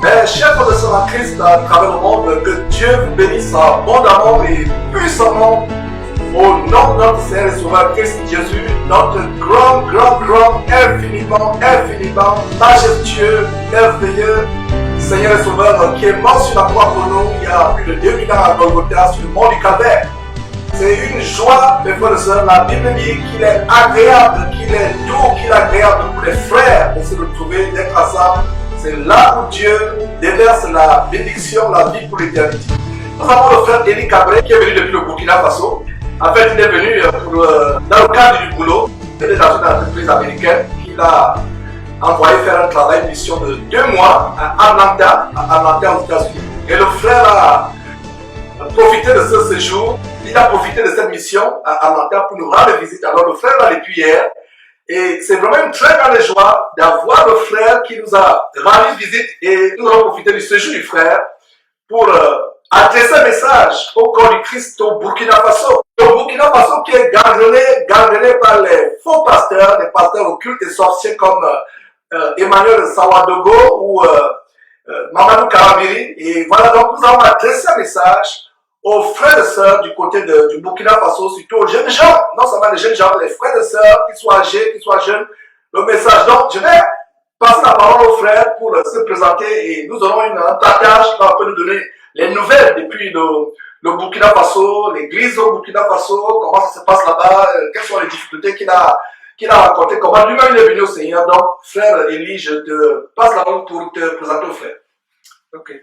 Mes chers frères et sœurs en Christ à travers le monde, que Dieu vous bénisse abondamment et puissamment au nom de notre Seigneur et Sauveur Christ Jésus, notre grand, infiniment majestueux, merveilleux Seigneur et Sauveur qui est mort sur la croix pour nous il y a plus de 2000 ans à Golgotha sur le mont du Calvaire. C'est une joie, mes frères et sœurs. La Bible dit qu'il est agréable, qu'il est doux, qu'il est agréable pour les frères de se retrouver, d'être ensemble. C'est là où Dieu déverse la bénédiction, la vie pour l'éternité. Nous avons le frère Eli Cabré qui est venu depuis le Burkina Faso. En fait, il est venu dans le cadre du boulot. Il est dans une entreprise américaine qu'il a envoyé faire un travail, une mission de 2 mois à Atlanta aux États-Unis. Et le frère a profité de ce séjour, il a profité de cette mission à Atlanta pour nous rendre visite. Alors le frère va depuis hier. Et c'est vraiment une très grande joie d'avoir le frère qui nous a rendu visite et nous avons profité du séjour du frère pour adresser un message au corps du Christ au Burkina Faso. Le Burkina Faso qui est gangrené par les faux pasteurs, les pasteurs occultes et sorciers comme Emmanuel Sawadogo ou Mamadou Karabiri. Et voilà, donc nous avons adressé un message aux frères et sœurs du côté du Burkina Faso, surtout aux jeunes gens, non seulement les jeunes gens, les frères et sœurs, qu'ils soient âgés, qu'ils soient jeunes, le message. Donc, je vais passer la parole aux frères pour se présenter et nous aurons un partage qui va nous donner les nouvelles depuis le Burkina Faso, l'église au Burkina Faso, comment ça se passe là-bas, quelles sont les difficultés qu'il a rencontrées, comment lui-même il est venu au Seigneur. Donc, frère Eli, je te passe la parole pour te présenter aux frères. Ok.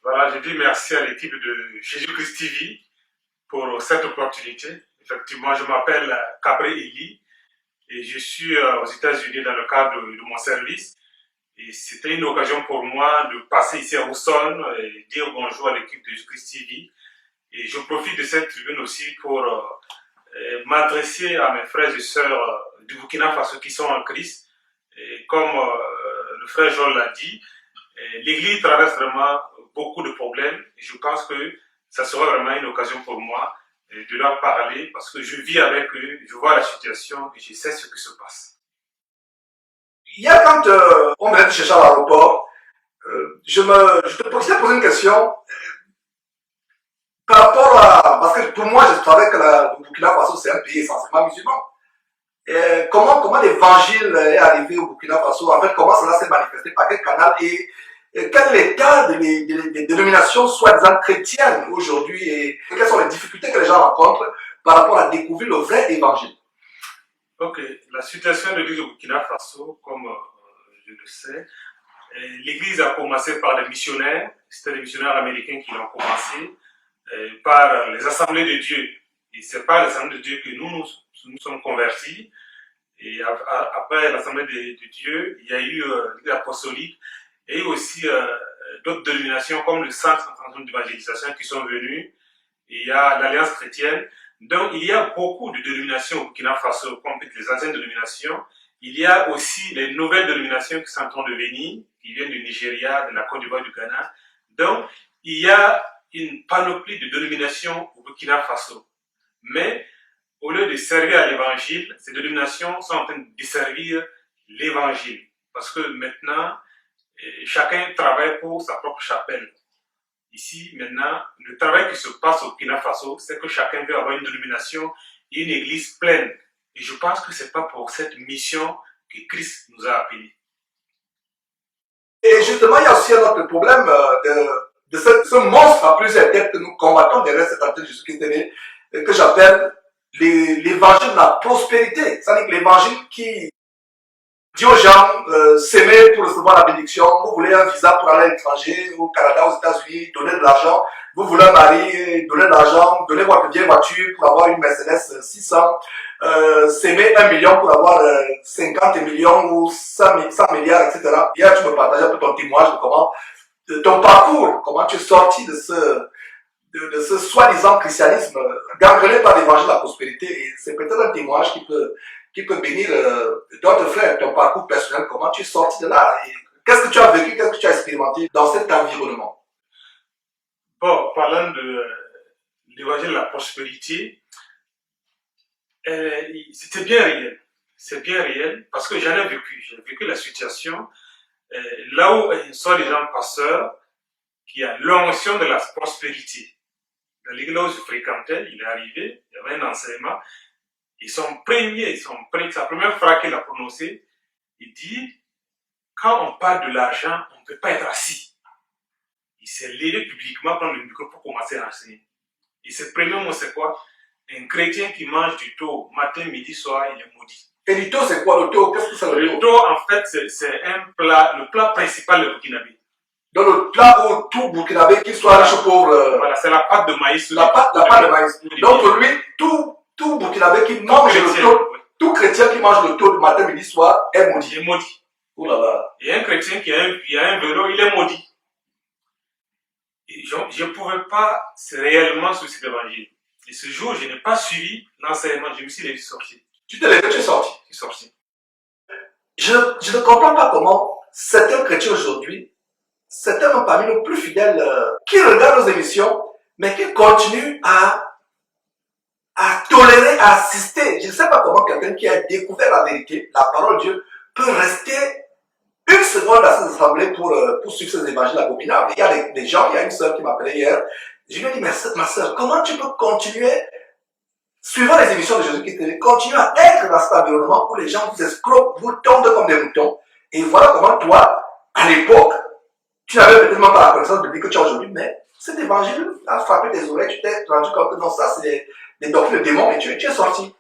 Voilà, je dis merci à l'équipe de Jésus-Christ TV pour cette opportunité. Effectivement, je m'appelle Cabré Eli et je suis aux États-Unis dans le cadre de mon service. Et c'était une occasion pour moi de passer ici à Houston et dire bonjour à l'équipe de Jésus-Christ TV. Et je profite de cette tribune aussi pour m'adresser à mes frères et sœurs du Burkina Faso qui sont en Christ. Et comme le frère Joël l'a dit, l'Église traverse vraiment beaucoup de problèmes et je pense que ça sera vraiment une occasion pour moi de leur parler parce que je vis avec eux, je vois la situation et je sais ce qui se passe. Hier, quand on venait te chercher à l'aéroport, je te posais une question par rapport à... Parce que pour moi, je savais que le Burkina Faso, c'est un pays essentiellement musulman. Et comment l'évangile est arrivé au Burkina Faso? En fait, comment cela s'est manifesté? Par quel canal? Et quel est l'état des dénominations soi-disant chrétiennes aujourd'hui et quelles sont les difficultés que les gens rencontrent par rapport à découvrir le vrai évangile? Ok, la situation de l'église au Burkina Faso, comme je le sais, l'église a commencé par les missionnaires, c'était les missionnaires américains qui l'ont commencé, par les assemblées de Dieu. Et c'est par l'assemblée de Dieu que nous sommes convertis. Et après l'assemblée de Dieu, il y a eu l'église apostolique et aussi d'autres dénominations comme le Centre international d'évangélisation qui sont venus. Il y a l'Alliance chrétienne. Donc il y a beaucoup de dénominations au Burkina Faso, comme les anciennes dénominations. Il y a aussi les nouvelles dénominations qui sont en train de venir, qui viennent du Nigeria, de la Côte d'Ivoire, du Ghana. Donc il y a une panoplie de dénominations au Burkina Faso. Mais au lieu de servir à l'évangile, ces dénominations sont en train de desservir l'évangile. Parce que maintenant, chacun travaille pour sa propre chapelle. Ici, maintenant, le travail qui se passe au Burkina Faso, c'est que chacun veut avoir une dénomination et une église pleine. Et je pense que ce n'est pas pour cette mission que Christ nous a appelés. Et justement, il y a aussi un autre problème de ce monstre à plusieurs têtes que nous combattons derrière cette antenne de Jésus-Christ que j'appelle l'évangile de la prospérité. C'est-à-dire que l'évangile qui dit aux gens, s'aimer pour recevoir la bénédiction, vous voulez un visa pour aller à l'étranger, au Canada, aux États-Unis, donner de l'argent, vous voulez un mari, donner de l'argent, donner votre vieille voiture pour avoir une Mercedes 600, s'aimer 1 million pour avoir 50 millions ou 100 milliards, etc. Hier, tu me partageais un peu ton témoignage de comment, ton parcours, comment tu es sorti de ce soi-disant christianisme gangrené par l'évangile de la prospérité. Et c'est peut-être un témoignage qui peut bénir d'autres frères, ton parcours personnel, comment tu es sorti de là. Qu'est-ce que tu as vécu, qu'est-ce que tu as expérimenté dans cet environnement? Bon, parlant de l'évangile de la prospérité, c'était bien réel. C'est bien réel parce que j'en ai vécu. J'ai vécu la situation. là où un soi-disant pasteur qui a l'onction de la prospérité. Dans l'église là où je fréquentais, il est arrivé, il y avait un enseignement, et sa première phrase qu'il a prononcée, il dit, quand on parle de l'argent, on ne peut pas être assis. Il s'est levé publiquement, prendre le micro pour commencer à enseigner. Et ce premier mot, c'est quoi? Un chrétien qui mange du taux matin, midi, soir, il est maudit. Et le taux, c'est quoi le taux? Qu'est-ce que c'est le taux? Le taux, en fait, c'est un plat, le plat principal du burkinabé. Dans le plat où tout burkinabé, qu'il soit riche ou pauvre. Voilà, c'est la pâte de maïs. La pâte de maïs. Donc pour lui, tout burkinabé qui mange le taux, tout chrétien qui mange le taux du matin, midi, soir, est maudit. Il est maudit. Oh là là. Et un chrétien qui a un vélo, il est maudit. Et je ne pouvais pas réellement suivre cet évangile. Et ce jour, je n'ai pas suivi l'enseignement, je me suis levé sorti. Tu t'es levé, tu es sorti. Je suis sorti. Je ne comprends pas comment certains chrétiens aujourd'hui, certains parmi nos plus fidèles, qui regardent nos émissions, mais qui continuent à tolérer, à assister. Je ne sais pas comment quelqu'un qui a découvert la vérité, la parole de Dieu, peut rester une seconde à ces assemblées pour suivre ces évangiles abominables. Il y a des gens, il y a une sœur qui m'appelait hier. Je lui ai dit, ma sœur, comment tu peux continuer, suivant les émissions de Jésus-Christ, continuer à être dans cet environnement où les gens vous escroquent, vous tendent comme des moutons. Et voilà comment toi, à l'époque, tu n'avais peut-être même pas la connaissance biblique que tu as aujourd'hui, mais cet évangile a frappé tes oreilles, tu t'es rendu compte que non, ça c'est des doctrines de démons et tu es sorti.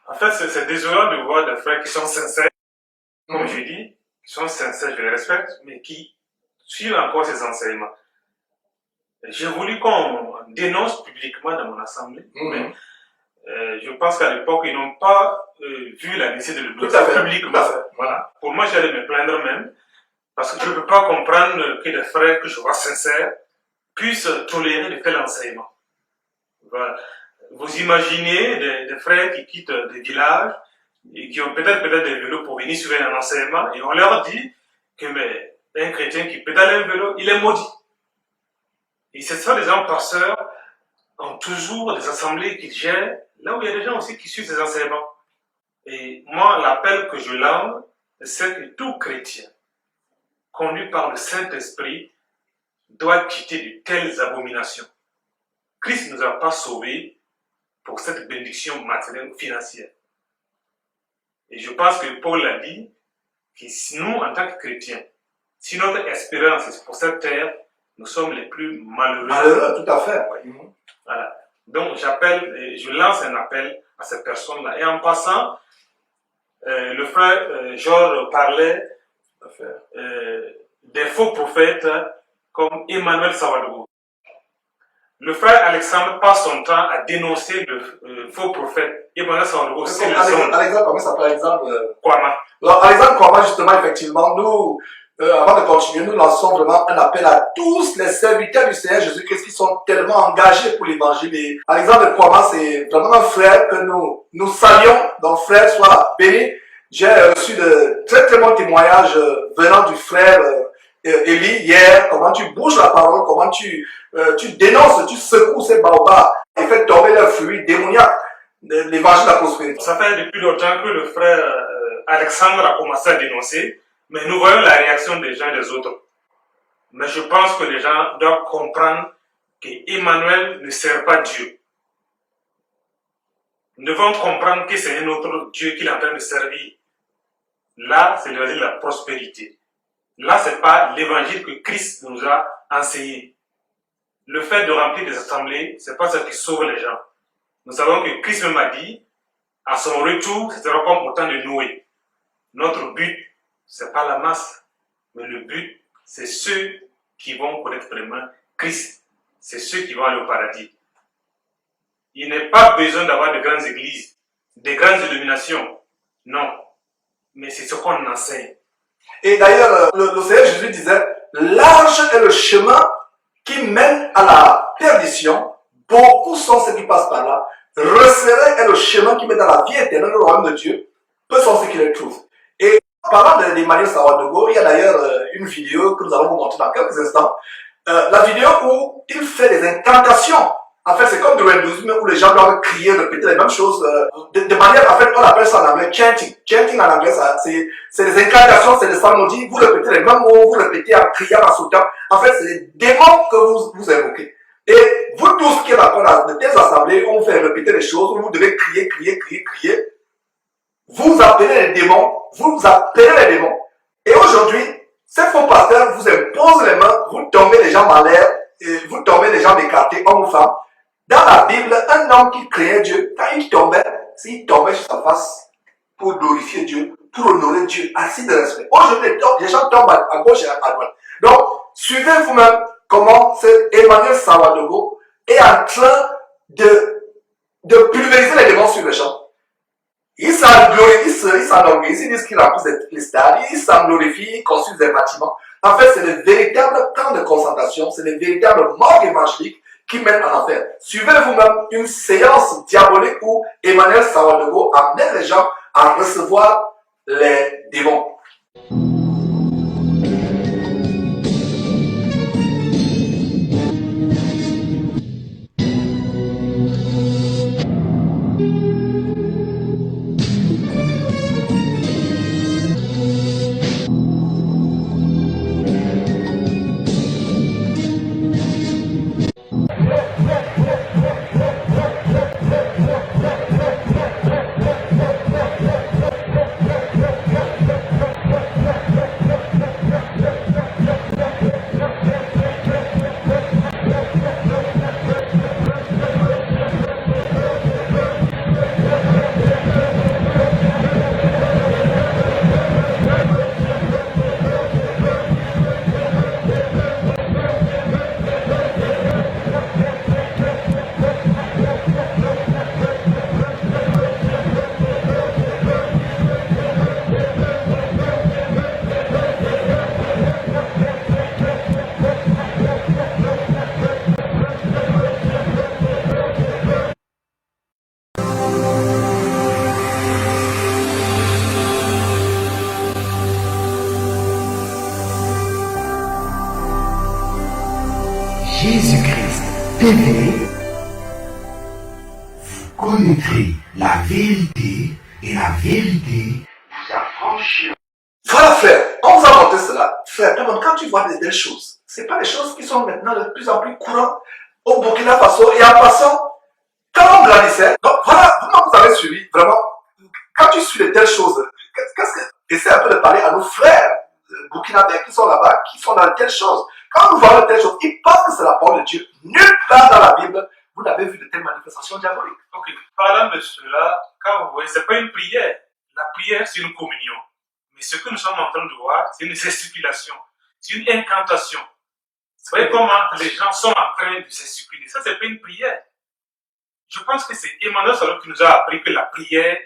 En fait, c'est désolant de voir des frères qui sont sincères, comme je dis, qui sont sincères, je les respecte, mais qui suivent encore ces enseignements. J'ai voulu qu'on dénonce publiquement dans mon assemblée, mais je pense qu'à l'époque, ils n'ont pas vu la nécessité de le dénoncer publiquement. Voilà. Pour moi, j'allais me plaindre même, parce que je ne peux pas comprendre que des frères que je vois sincères puissent tolérer de tels enseignements. Voilà. Vous imaginez des frères qui quittent des villages et qui ont peut-être des vélos pour venir suivre un enseignement et on leur dit que un chrétien qui pédale un vélo, il est maudit. Et c'est ça, les gens pasteurs ont toujours des assemblées qu'ils gèrent, là où il y a des gens aussi qui suivent ces enseignements. Et moi, l'appel que je lance, c'est que tout chrétien, conduit par le Saint-Esprit, doit quitter de telles abominations. Christ ne nous a pas sauvés pour cette bénédiction matérielle ou financière. Et je pense que Paul l'a dit, que nous, en tant que chrétiens, si notre espérance est pour cette terre, nous sommes les plus malheureux. Malheureux, tout à fait. Voilà. Donc, je lance un appel à ces personnes-là. Et en passant, le frère Georges parlait des faux prophètes comme Emmanuel Sawadogo. Le frère Alexandre passe son temps à dénoncer le faux prophète. Emmanuel Sawadogo, c'est le son. Alexandre, comment ça s'appelle Alexandre Kwama. Alors, Alexandre Kwama, justement, effectivement, nous, avant de continuer, nous lançons vraiment un appel à tous les serviteurs du Seigneur Jésus-Christ qui sont tellement engagés pour l'évangile. Et Alexandre Kwama, c'est vraiment un frère que nous saluons. Donc, frère, sois béni. J'ai reçu de très très bons témoignages venant du frère Élie hier, comment tu bouges la parole, comment tu dénonces, tu secoues ces baobabs et fais tomber leurs fruits démoniaques, l'évangile de la prospérité. Ça fait depuis longtemps que le frère Alexandre a commencé à dénoncer, mais nous voyons la réaction des gens et des autres. Mais je pense que les gens doivent comprendre qu'Emmanuel ne sert pas Dieu. Nous devons comprendre que c'est un autre Dieu qu'il est en train de servir. Là, c'est l'évangile de la prospérité. Là, ce n'est pas l'évangile que Christ nous a enseigné. Le fait de remplir des assemblées, ce n'est pas ça qui sauve les gens. Nous savons que Christ même a dit, à son retour, ce sera comme au temps de Noé. Notre but, ce n'est pas la masse, mais le but, c'est ceux qui vont connaître vraiment Christ. C'est ceux qui vont aller au paradis. Il n'est pas besoin d'avoir de grandes églises, de grandes illuminations. Non. Mais c'est ce qu'on enseigne. Et d'ailleurs, le Seigneur Jésus disait, large est le chemin qui mène à la perdition. Beaucoup sont ceux qui passent par là. Resserré est le chemin qui mène à la vie éternelle, le royaume de Dieu. Peu sont ceux qui le trouvent. Et en parlant d'Emmanuel Sawadogo, il y a d'ailleurs une vidéo que nous allons vous montrer dans quelques instants. La vidéo où il fait des incantations En fait, c'est comme du hindouisme où les gens doivent crier, répéter les mêmes choses de manière, en fait, on appelle ça en anglais chanting. Chanting en anglais, c'est des incantations, c'est des salmodies. Vous répétez les mêmes mots, vous répétez en criant, en sautant. En fait, c'est des démons que vous invoquez. Et vous tous qui êtes dans de telles assemblées, on vous fait répéter les choses, où vous devez crier, crier, crier, crier. Vous appelez les démons, vous appelez les démons. Et aujourd'hui, ces faux pasteurs vous imposent les mains, vous tombez les jambes en l'air, et vous tombez les jambes écartées, hommes ou femmes. Dans la Bible, un homme qui créait Dieu, quand il tombait, s'il tombait sur sa face pour glorifier Dieu, pour honorer Dieu, assis de respect. Aujourd'hui, les gens tombent à gauche et à droite. Donc, suivez vous-même comment Emmanuel Sawadogo est en train de pulvériser les démons sur les gens. Il s'enorgueillit, il dit qu'il remplit les stades, il s'en glorifie, il construit des bâtiments. En fait, c'est le véritable camp de concentration, c'est le véritable morgue évangélique qui mène en enfer. Suivez vous-même une séance diabolique où Emmanuel Sawadogo amène les gens à recevoir les démons. Jésus-Christ TV, vous connaîtrez la vérité et la vérité vous affranchira. Voilà, frère, on vous a montré cela. Frère, quand tu vois des belles choses, ce pas des choses qui sont maintenant de plus en plus courantes au Burkina Faso. Et en passant, quand on grandissait, donc voilà, vous avez suivi, vraiment, quand tu suis de telles choses, essaie un peu de parler à nos frères burkinabés qui sont là-bas, qui sont dans de telles choses. Quand nous voyons de telles choses, ils pensent que c'est la parole de Dieu. Nulle part dans la Bible, vous n'avez vu de telles manifestations diaboliques. Ok, parlant de cela, quand vous voyez, ce n'est pas une prière. La prière, c'est une communion. Mais ce que nous sommes en train de voir, c'est une gesticulation. C'est une incantation. Vous voyez comment les gens sont en train de gesticuler. Ça, c'est pas une prière. Je pense que c'est Emmanuel Sawadogo qui nous a appris que la prière,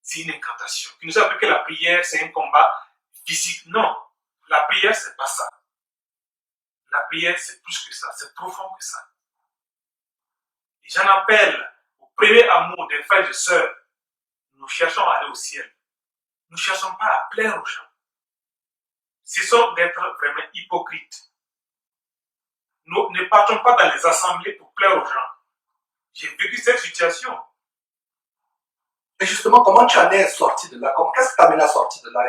c'est une incantation. Qui nous a appris que la prière, c'est un combat physique. Non. La prière, c'est pas ça. La prière, c'est plus que ça. C'est profond que ça. Et j'en appelle au premier amour des frères et sœurs. Nous cherchons à aller au ciel. Nous ne cherchons pas à plaire aux gens. Cessons d'être vraiment hypocrites. Nous ne partons pas dans les assemblées pour plaire aux gens. J'ai vécu cette situation. Et justement, comment tu en es sorti de là? Qu'est-ce qui t'a amené à sortir de là?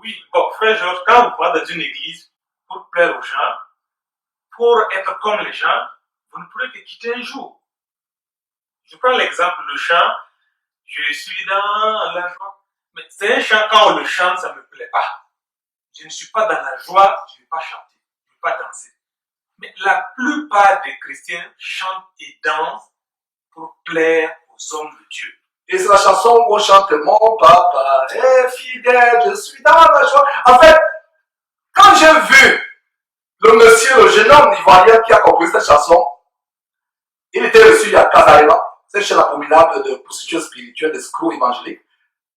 Oui, bon, frère Georges, quand vous parlez dans une église pour plaire aux gens, pour être comme les gens, vous ne pourrez que quitter un jour. Je prends l'exemple, le chant, je suis dans la joie. Mais c'est un chant, quand on le chante, ça ne me plaît pas. Je ne suis pas dans la joie, je ne vais pas chanter, je ne vais pas danser. Mais la plupart des chrétiens chantent et dansent pour plaire aux hommes de Dieu. Et c'est la chanson où on chante Mon papa est fidèle, je suis dans la joie. En fait, quand j'ai vu le monsieur, le jeune homme ivoirien qui a composé cette chanson, il était reçu à Casarema, cette chaîne abominable de prostitution spirituelle, d'escrocs évangéliques.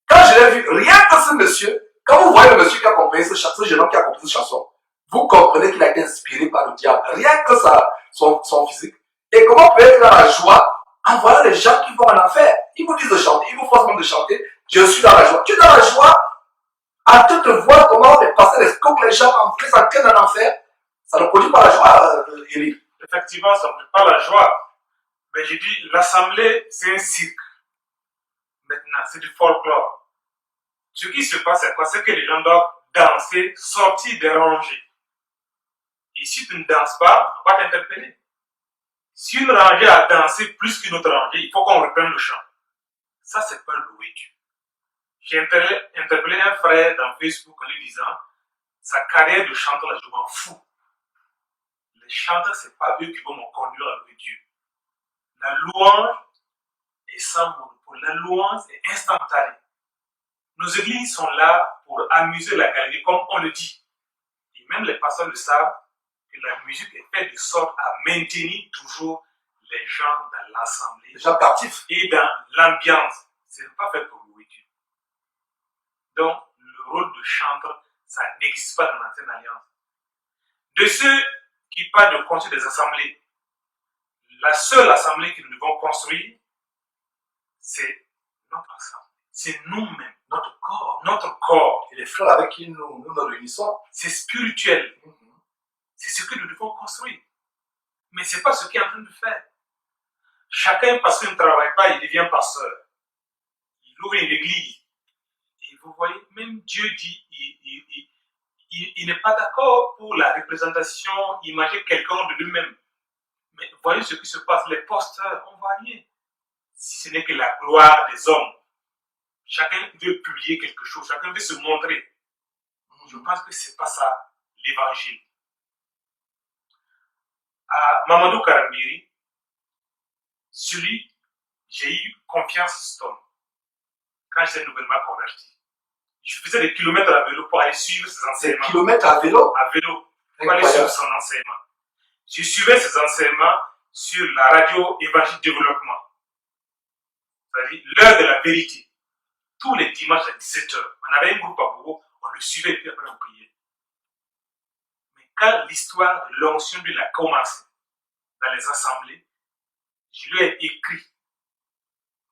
Quand je l'ai vu, rien que ce monsieur, quand vous voyez le monsieur qui a composé ce jeune homme qui a composé cette chanson, vous comprenez qu'il a été inspiré par le diable. Rien que son physique. Et comment peut être dans la joie en voyant les gens qui vont en enfer? Ils vous disent de chanter, ils vous forcent même de chanter. Je suis dans la joie. Tu es dans la joie à te voir comment les pasteurs escroquent les gens en train en enfer. Ça ne produit pas la joie, Élie. Effectivement, ça ne fait pas la joie. Mais je dis, l'assemblée, c'est un cirque. Maintenant, c'est du folklore. Ce qui se passe, c'est quoi? C'est que les gens doivent danser, sortir des rangées. Et si tu ne danses pas, on va t'interpeller. Si une rangée a dansé plus qu'une autre rangée, il faut qu'on reprenne le chant. Ça, c'est pas louer Dieu. J'ai interpellé un frère dans Facebook en lui disant, sa carrière de chanteur, je m'en fous. Les chanteurs, c'est pas eux qui vont me conduire à louer Dieu. La louange est sans monopole. La louange est instantanée. Nos églises sont là pour amuser la galerie, comme on le dit. Et même les pasteurs le savent, que la musique est faite de sorte à maintenir toujours les gens dans l'assemblée. Les gens captifs. Et dans l'ambiance. Ce n'est pas fait pour louer Dieu. Donc, le rôle de chanteur, ça n'existe pas dans l'Ancienne Alliance. De ceux qui parlent de construire des assemblées, la seule assemblée que nous devons construire, c'est notre assemblée. C'est nous-mêmes, notre corps. Notre corps. Et les frères avec qui nous nous réunissons. C'est spirituel. C'est ce que nous devons construire. Mais ce n'est pas ce qu'il est en train de faire. Chacun, parce qu'il ne travaille pas, il devient pasteur. Il ouvre une église. Et vous voyez, même Dieu dit, il n'est pas d'accord pour la représentation, imaginer quelqu'un de lui-même. Mais voyez ce qui se passe, les pasteurs, on ne voit rien. Si ce n'est que la gloire des hommes. Chacun veut publier quelque chose, chacun veut se montrer. Je pense que ce n'est pas ça, l'évangile. À Mamadou Karambiri, sur lui, j'ai eu confiance en cet homme. Quand j'étais nouvellement converti. Je faisais des kilomètres à vélo pour aller suivre ses enseignements. Des kilomètres à vélo? À vélo. Pour aller suivre son enseignement. Je suivais ses enseignements sur la radio Évangile Développement. C'est-à-dire l'heure de la vérité. Tous les dimanches à 17h. On avait un groupe à Bourreau, on le suivait et puis après on priait. Mais quand l'histoire de l'onction d'huile a commencé dans les assemblées, je lui ai écrit.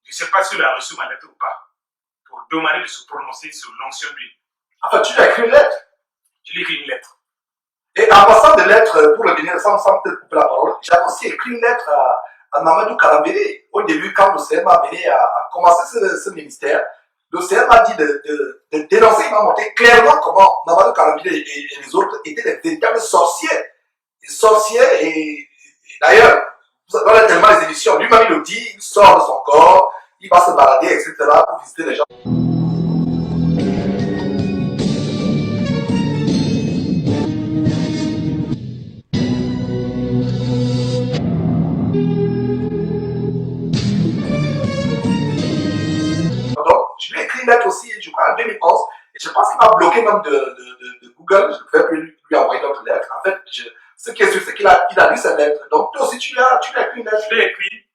Je ne sais pas si il a reçu ma lettre ou pas. Pour demander de se prononcer sur l'onction d'huile. Enfin, tu lui as écrit une lettre? Je lui ai écrit une lettre. Et en passant de lettres, pour le venir sans peut-être couper la parole, j'ai aussi écrit une lettre à Mamadou Karambiri. Au début, quand le CM a mené à commencer ce ministère, le CM a dit de dénoncer, il m'a montré clairement comment Mamadou Karambiri et les autres étaient des véritables sorciers. Des sorciers et d'ailleurs, vous avez tellement les émissions, lui-même il le dit, il sort de son corps, il va se balader, etc. pour visiter les gens. Je lui ai écrit une lettre aussi, je crois en 2011, et je pense qu'il m'a bloqué même de Google, je ne pouvais plus lui envoyer d'autres lettres. En fait, ce qui est sûr, c'est qu'il a lu cette lettre. Donc toi aussi, tu lui as écrit une lettre. Je l'ai écrit,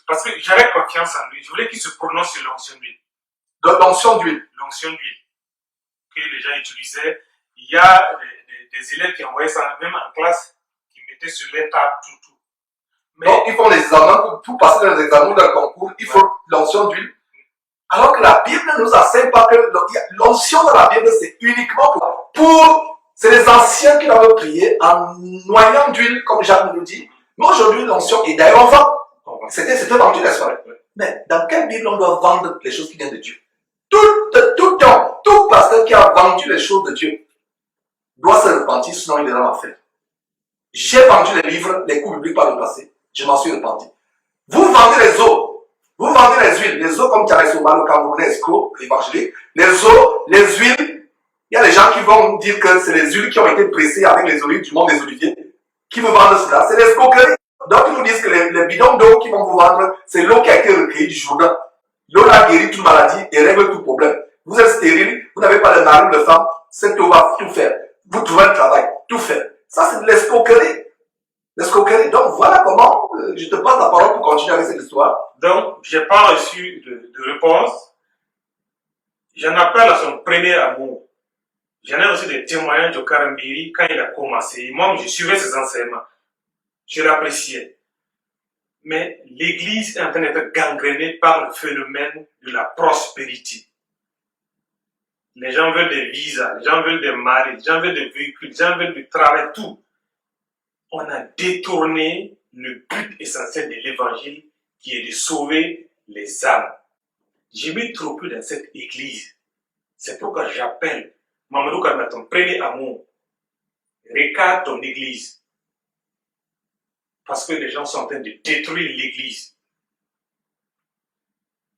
parce que j'avais confiance en lui, je voulais qu'il se prononce sur l'onction d'huile. Donc l'onction d'huile. L'onction d'huile que les gens utilisaient. Il y a des élèves qui envoyaient ça, même en classe, qui mettaient sur les tables, tout. Mais donc, ils font les examens, pour passer dans les examens ou dans le concours, il faut l'onction d'huile. Alors que la Bible ne nous enseigne pas que l'onction dans la Bible, c'est uniquement c'est les anciens qui doivent prier en noyant d'huile, comme Jacques nous dit. Mais aujourd'hui, l'onction, et d'ailleurs on vend. C'était vendu, n'est-ce pas? Mais dans quelle Bible on doit vendre les choses qui viennent de Dieu? Tout pasteur qui a vendu les choses de Dieu doit se repentir, sinon il est dans l'enfer. J'ai vendu les livres, les cours bibliques par le passé. Je m'en suis repenti. Vous vendez les eaux. Vous vendez les eaux comme Tcharesoba, le Camerounais escroc, évangélique. Les eaux, les huiles. Il y a des gens qui vont dire que c'est les huiles qui ont été pressées avec les olives du monde des oliviers. Qui vous vendent cela? C'est l'escroquerie. Donc ils nous disent que les bidons d'eau qui vont vous vendre, c'est l'eau qui a été recueillie du Jourdain. L'eau là guérit toute maladie et règle tout problème. Vous êtes stérile, vous n'avez pas de mari ou de femme, cette eau va tout faire. Vous trouvez un travail, tout faire. Ça c'est de l'escroquerie. L'escroquerie. Donc voilà comment je te passe la parole pour continuer avec cette histoire. Donc, je n'ai pas reçu de réponse. J'en appelle à son premier amour. J'en ai reçu des témoignages de Karambiri quand il a commencé. Et moi, je suivais ses enseignements. Je l'appréciais. Mais l'église est en train d'être gangrénée par le phénomène de la prospérité. Les gens veulent des visas, les gens veulent des maris, les gens veulent des véhicules, les gens veulent du travail, tout. on a détourné le but essentiel de l'évangile qui est de sauver les âmes. Je me trouve plus dans cette église. C'est pourquoi j'appelle Mamadou Kamara, ton premier amour. Regarde ton église. Parce que les gens sont en train de détruire l'église.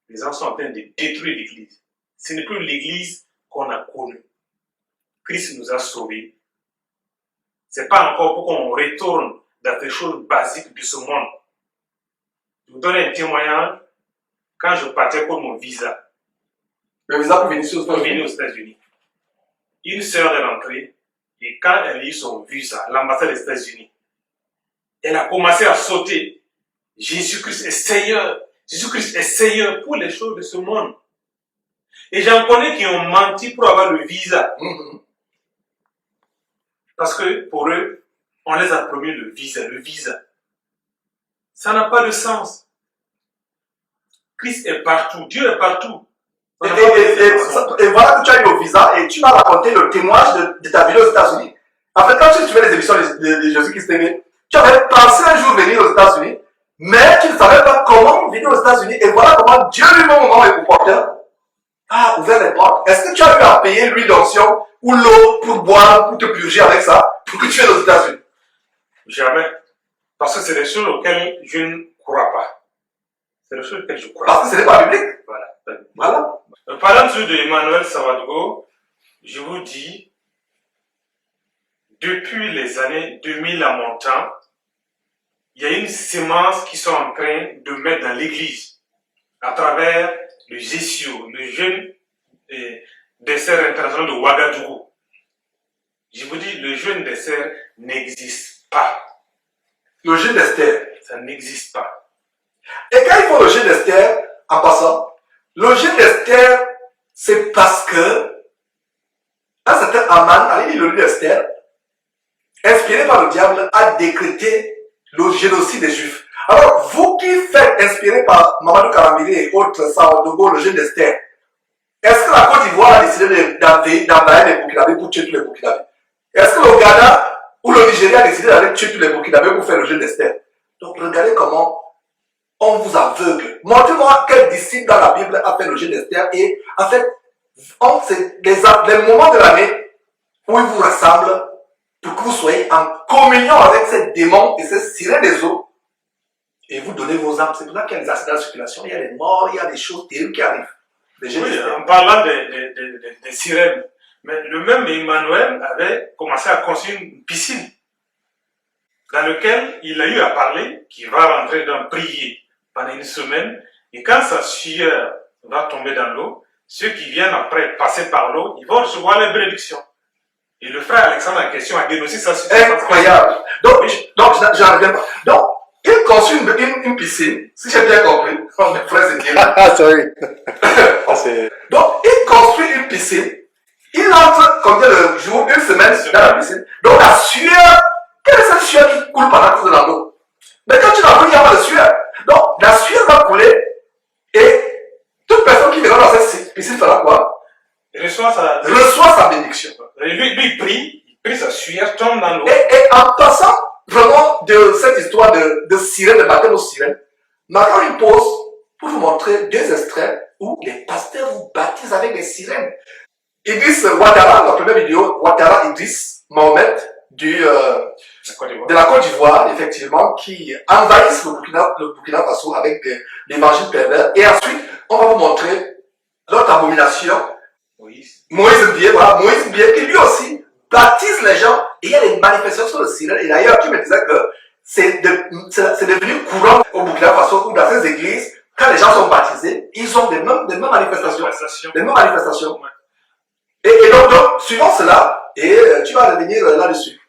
Les gens sont en train de détruire l'église. Ce n'est plus l'église qu'on a connue. Christ nous a sauvés. C'est pas encore pour qu'on retourne dans des choses basiques de ce monde. Je vous donne un témoignage. Quand je partais pour mon visa, Le visa pour venir sur pour venir aux États-Unis, une sœur est rentrée et quand elle a eu son visa, l'ambassade des États-Unis, elle a commencé à sauter. Jésus-Christ est Seigneur. Jésus-Christ est Seigneur pour les choses de ce monde. Et j'en connais qui ont menti pour avoir le visa. Parce que pour eux, on les a promis le visa, le visa. Ça n'a pas de sens. Christ est partout, Dieu est partout. Et voilà que tu as eu le visa et tu m'as raconté le témoignage de ta vie aux États-Unis. En fait, quand tu fais les émissions de Jésus-Christ aimé, tu avais pensé un jour venir aux États-Unis, mais tu ne savais pas comment venir aux États-Unis. Et voilà comment Dieu lui-même, au moment opportun, a ouvert les portes. Est-ce que tu as eu à payer l'huile d'onction ou l'eau pour boire, pour te purger avec ça, pour que tu viennes aux États-Unis? Jamais. Parce que c'est des choses auxquelles je ne crois pas. C'est des choses auxquelles je crois. Parce que ce n'est pas biblique. Voilà. Parlant de Emmanuel Savadogo, je vous dis, depuis les années 2000 à mon temps, il y a une sémence qui sont en train de mettre dans l'église à travers le GCO, le jeune dessert international de Ouagadougou. Je vous dis, le jeune dessert n'existe pas. Le jeûne d'Esther. Ça n'existe pas. Et quand ils font le jeûne d'Esther, en passant, le jeûne d'Esther, c'est parce que un certain Aman, allez lire le livre d'Esther, inspiré par le diable, a décrété le génocide des Juifs. Alors, vous qui faites inspiré par Mamadou Karambili et autres, Savadogo, le jeûne d'Esther, est-ce que la Côte d'Ivoire a décidé d'envahir les Burkinabés pour tuer tous les Burkinabés? Est-ce que le Ghana ou le Nigeria a décidé d'aller tuer tous les Burkinabés pour faire le jeûne d'Esther? Donc, regardez comment on vous aveugle. Montrez-moi quel disciple dans la Bible a fait le jeûne d'Esther et en fait, c'est les moments de l'année où il vous rassemble pour que vous soyez en communion avec ces démons et ces sirènes des eaux et vous donnez vos âmes. C'est pour ça qu'il y a des accidents de circulation, il y a des morts, il y a des choses terribles qui arrivent. Oui, en parlant des sirènes, mais le même Emmanuel avait commencé à construire une piscine dans laquelle il a eu à parler qu'il va rentrer dans prier pendant une semaine et quand sa sueur va tomber dans l'eau, ceux qui viennent après passer par l'eau, ils vont recevoir les bénédictions. Et le frère Alexandre en question a dénoncé ça. Incroyable. Donc, j'en reviens pas. Donc, il construit une piscine, si j'ai bien compris. Oh, mes frères et Sorry. Donc, il construit une piscine. Il entre combien de jours, une semaine dans la piscine. Donc, la sueur, quelle est cette sueur qui coule pendant que vous êtes dans l'eau? Mais quand tu l'as il n'y a pas de sueur. Donc, la sueur va couler et toute personne qui viendra dans cette piscine fera quoi? Il reçoit sa bénédiction. Lui, il prie sa sueur, tombe dans l'eau. Et en passant vraiment de cette histoire de sirène, de baptême aux sirènes, maintenant il pose pour vous montrer deux extraits où les pasteurs vous baptisent avec des sirènes. Idriss Ouattara, la première vidéo, Ouattara Idriss Mohamed de la Côte d'Ivoire, effectivement, qui envahissent le Burkina Faso avec l'évangile pervers. Et ensuite, on va vous montrer l'autre abomination, Moïse Bié, qui lui aussi baptise les gens. Et il y a des manifestations sur le sirène. Et d'ailleurs, tu me disais que c'est devenu courant au Burkina Faso ou dans ces églises, quand les gens sont baptisés, ils ont des mêmes manifestations. Les mêmes manifestations. Ouais. Et donc, suivant cela, et tu vas revenir là-dessus.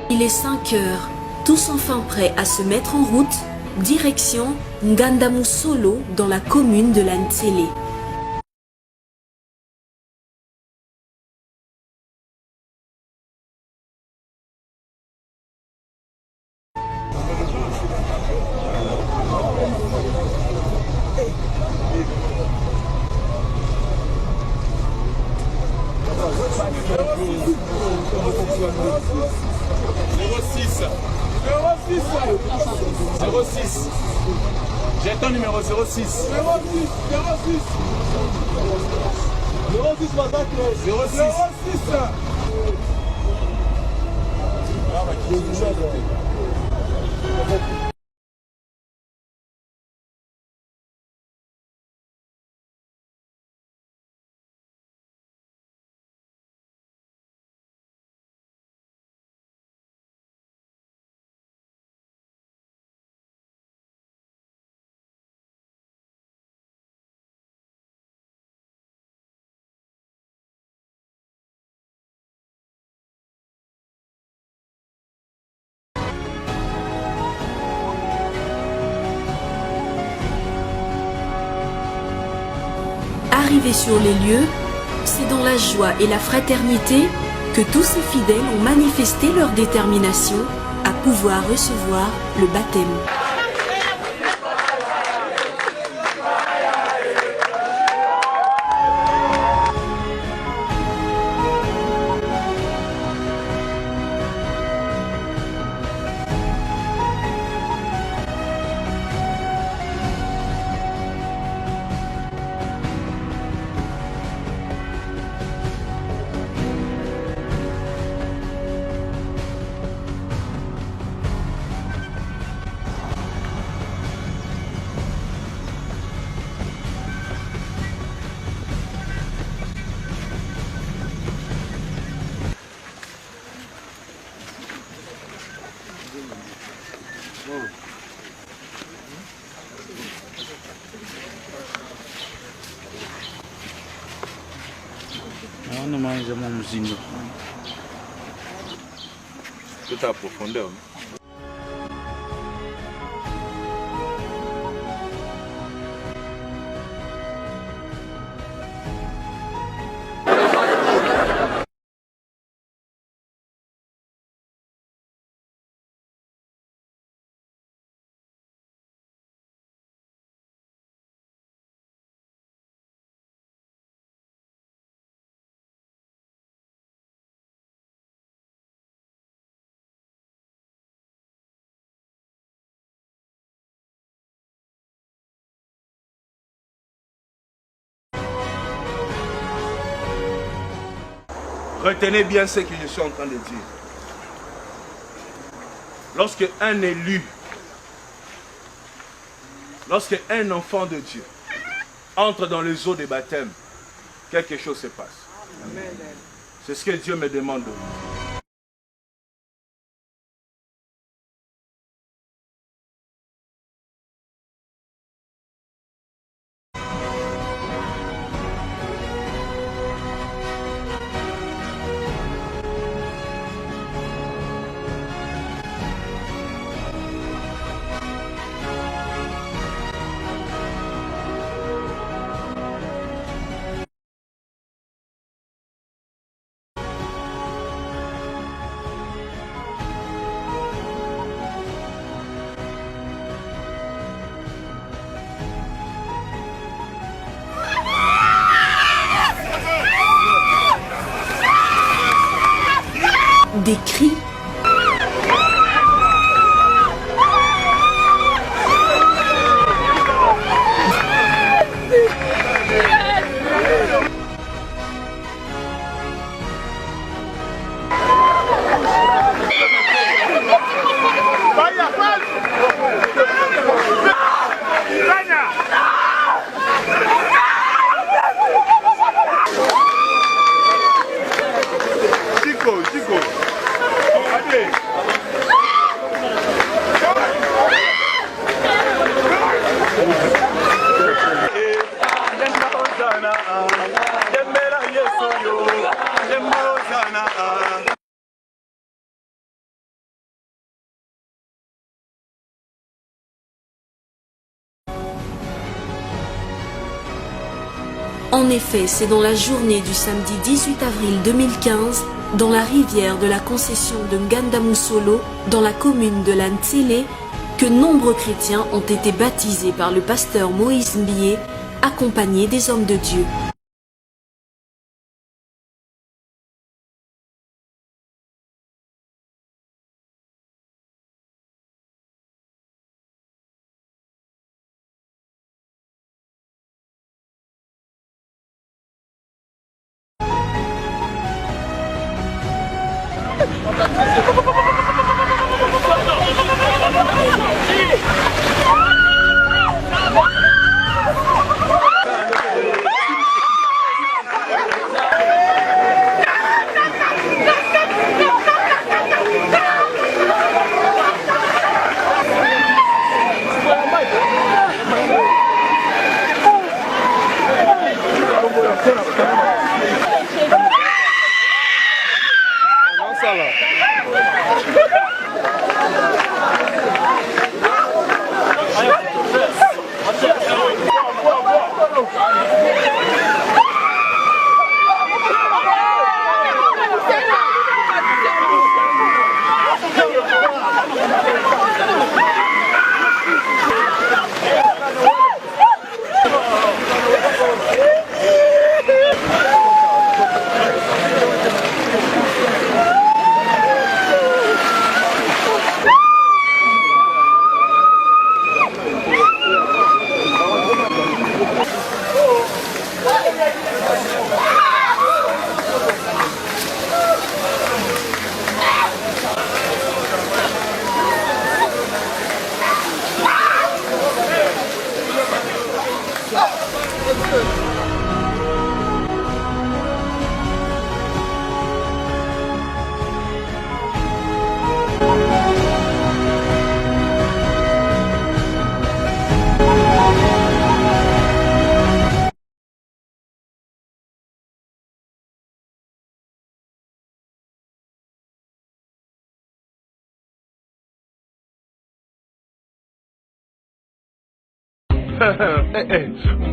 Il est 5 heures, tous enfin prêts à se mettre en route, direction Ngandamusolo dans la commune de la Ntsele. J'ai ton numéro 06. 06. 06. Arrivés sur les lieux, c'est dans la joie et la fraternité que tous ces fidèles ont manifesté leur détermination à pouvoir recevoir le baptême. Não mais uma mzinho. Tout à profondeur. Retenez bien ce que je suis en train de dire. Lorsque un élu, lorsque un enfant de Dieu entre dans les eaux des baptêmes, quelque chose se passe. C'est ce que Dieu me demande. Des cris, En effet, c'est dans la journée du samedi 18 avril 2015, dans la rivière de la concession de Ngandamusolo, dans la commune de Lantsele, que nombreux chrétiens ont été baptisés par le pasteur Moïse Mbié, accompagné des hommes de Dieu.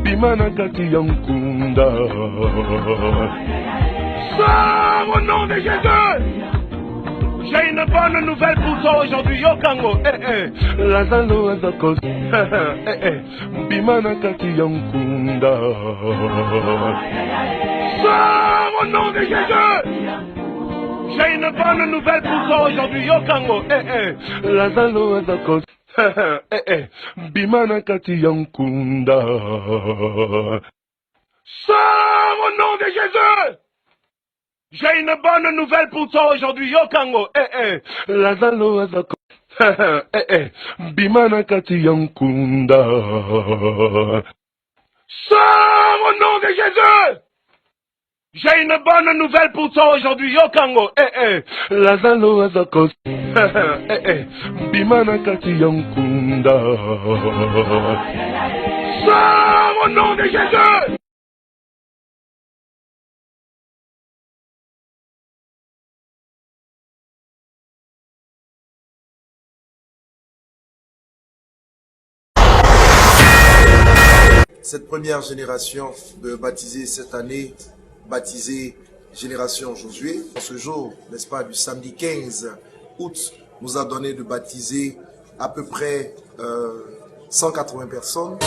Bimana kati yankunda. Sors au nom de Jésus. J'ai une bonne nouvelle pour toi aujourd'hui, Yokango. Lazalo Azakos. Bimana kati yankunda. Sors au nom de Jésus. J'ai une bonne nouvelle pour toi aujourd'hui, Yokango. Lazalo Azakos. Bimana kati yankunda. Sors au nom de Jésus. J'ai une bonne nouvelle pour toi aujourd'hui, Yokango. Lazalo Azako. Bimana Kati Yankunda. Sors au nom de Jésus. J'ai une bonne nouvelle pour toi aujourd'hui, Yokango. Lazalo Azako. Bimana Kati Yankunda. Sors au nom de Jésus. Cette première génération de baptisés cette année, baptisée Génération Josué, ce jour, n'est-ce pas, du samedi 15 août, nous a donné de baptiser à peu près 180 personnes.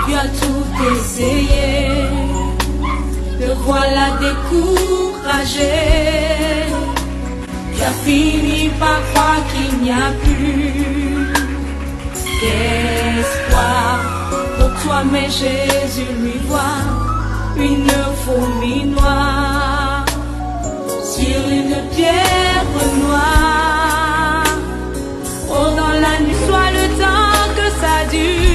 Tu as tout essayé, te voilà découragé. Tu as fini par croire qu'il n'y a plus d'espoir pour toi, mais Jésus lui voit une fourmi noire sur une pierre noire. Oh, dans la nuit, soit le temps que ça dure.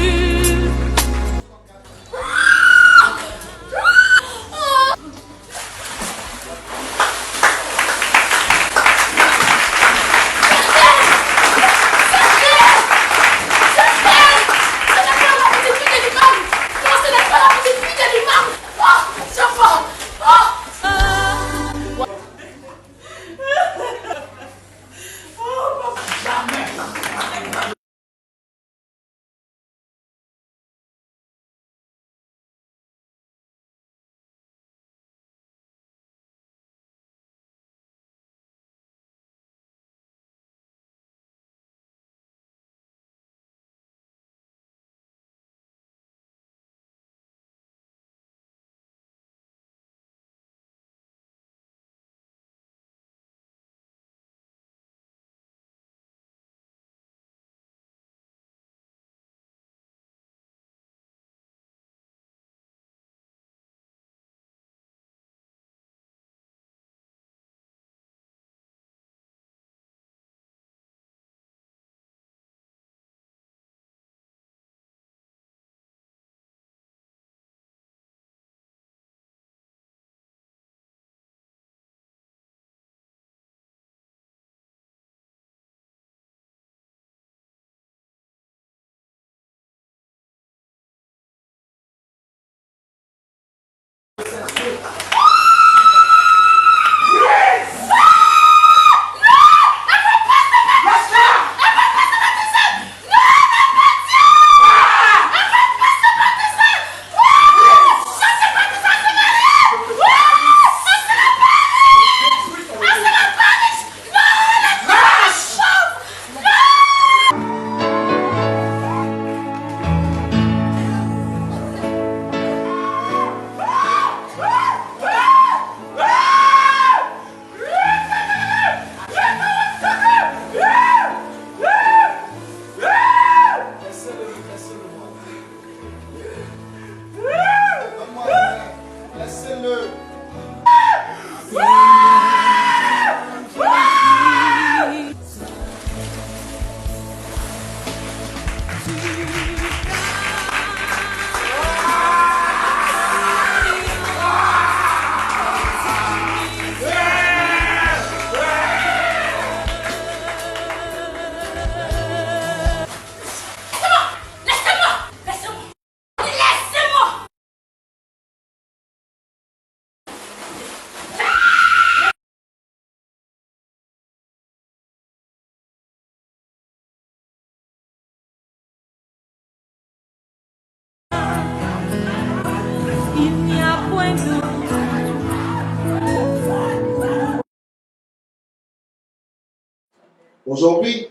Aujourd'hui,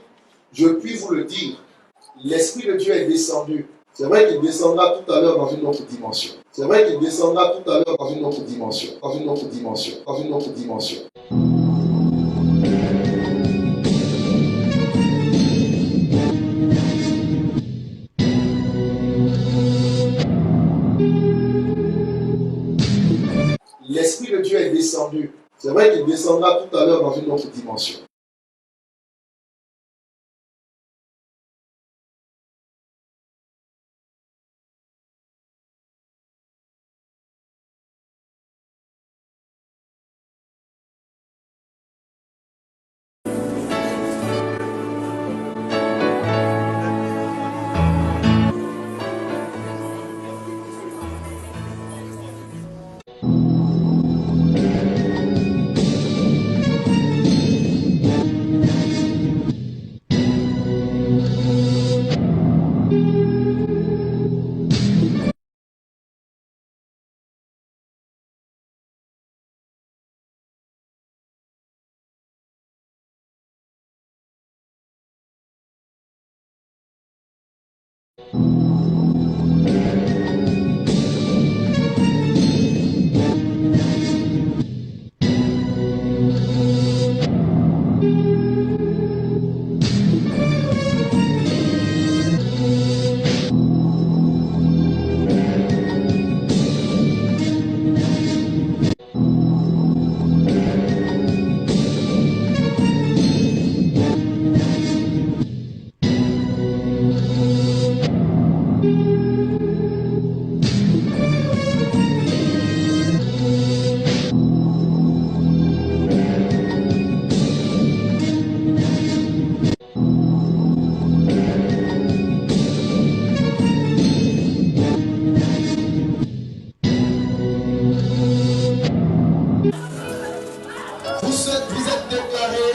je puis vous le dire, L'Esprit de Dieu est descendu. C'est vrai qu'il descendra tout à l'heure dans une autre dimension. C'est vrai qu'il descendra tout à l'heure dans une autre dimension. Dans une autre dimension. Dans une autre dimension. L'Esprit de Dieu est descendu. C'est vrai qu'il descendra tout à l'heure dans une autre dimension. Vous êtes déclarés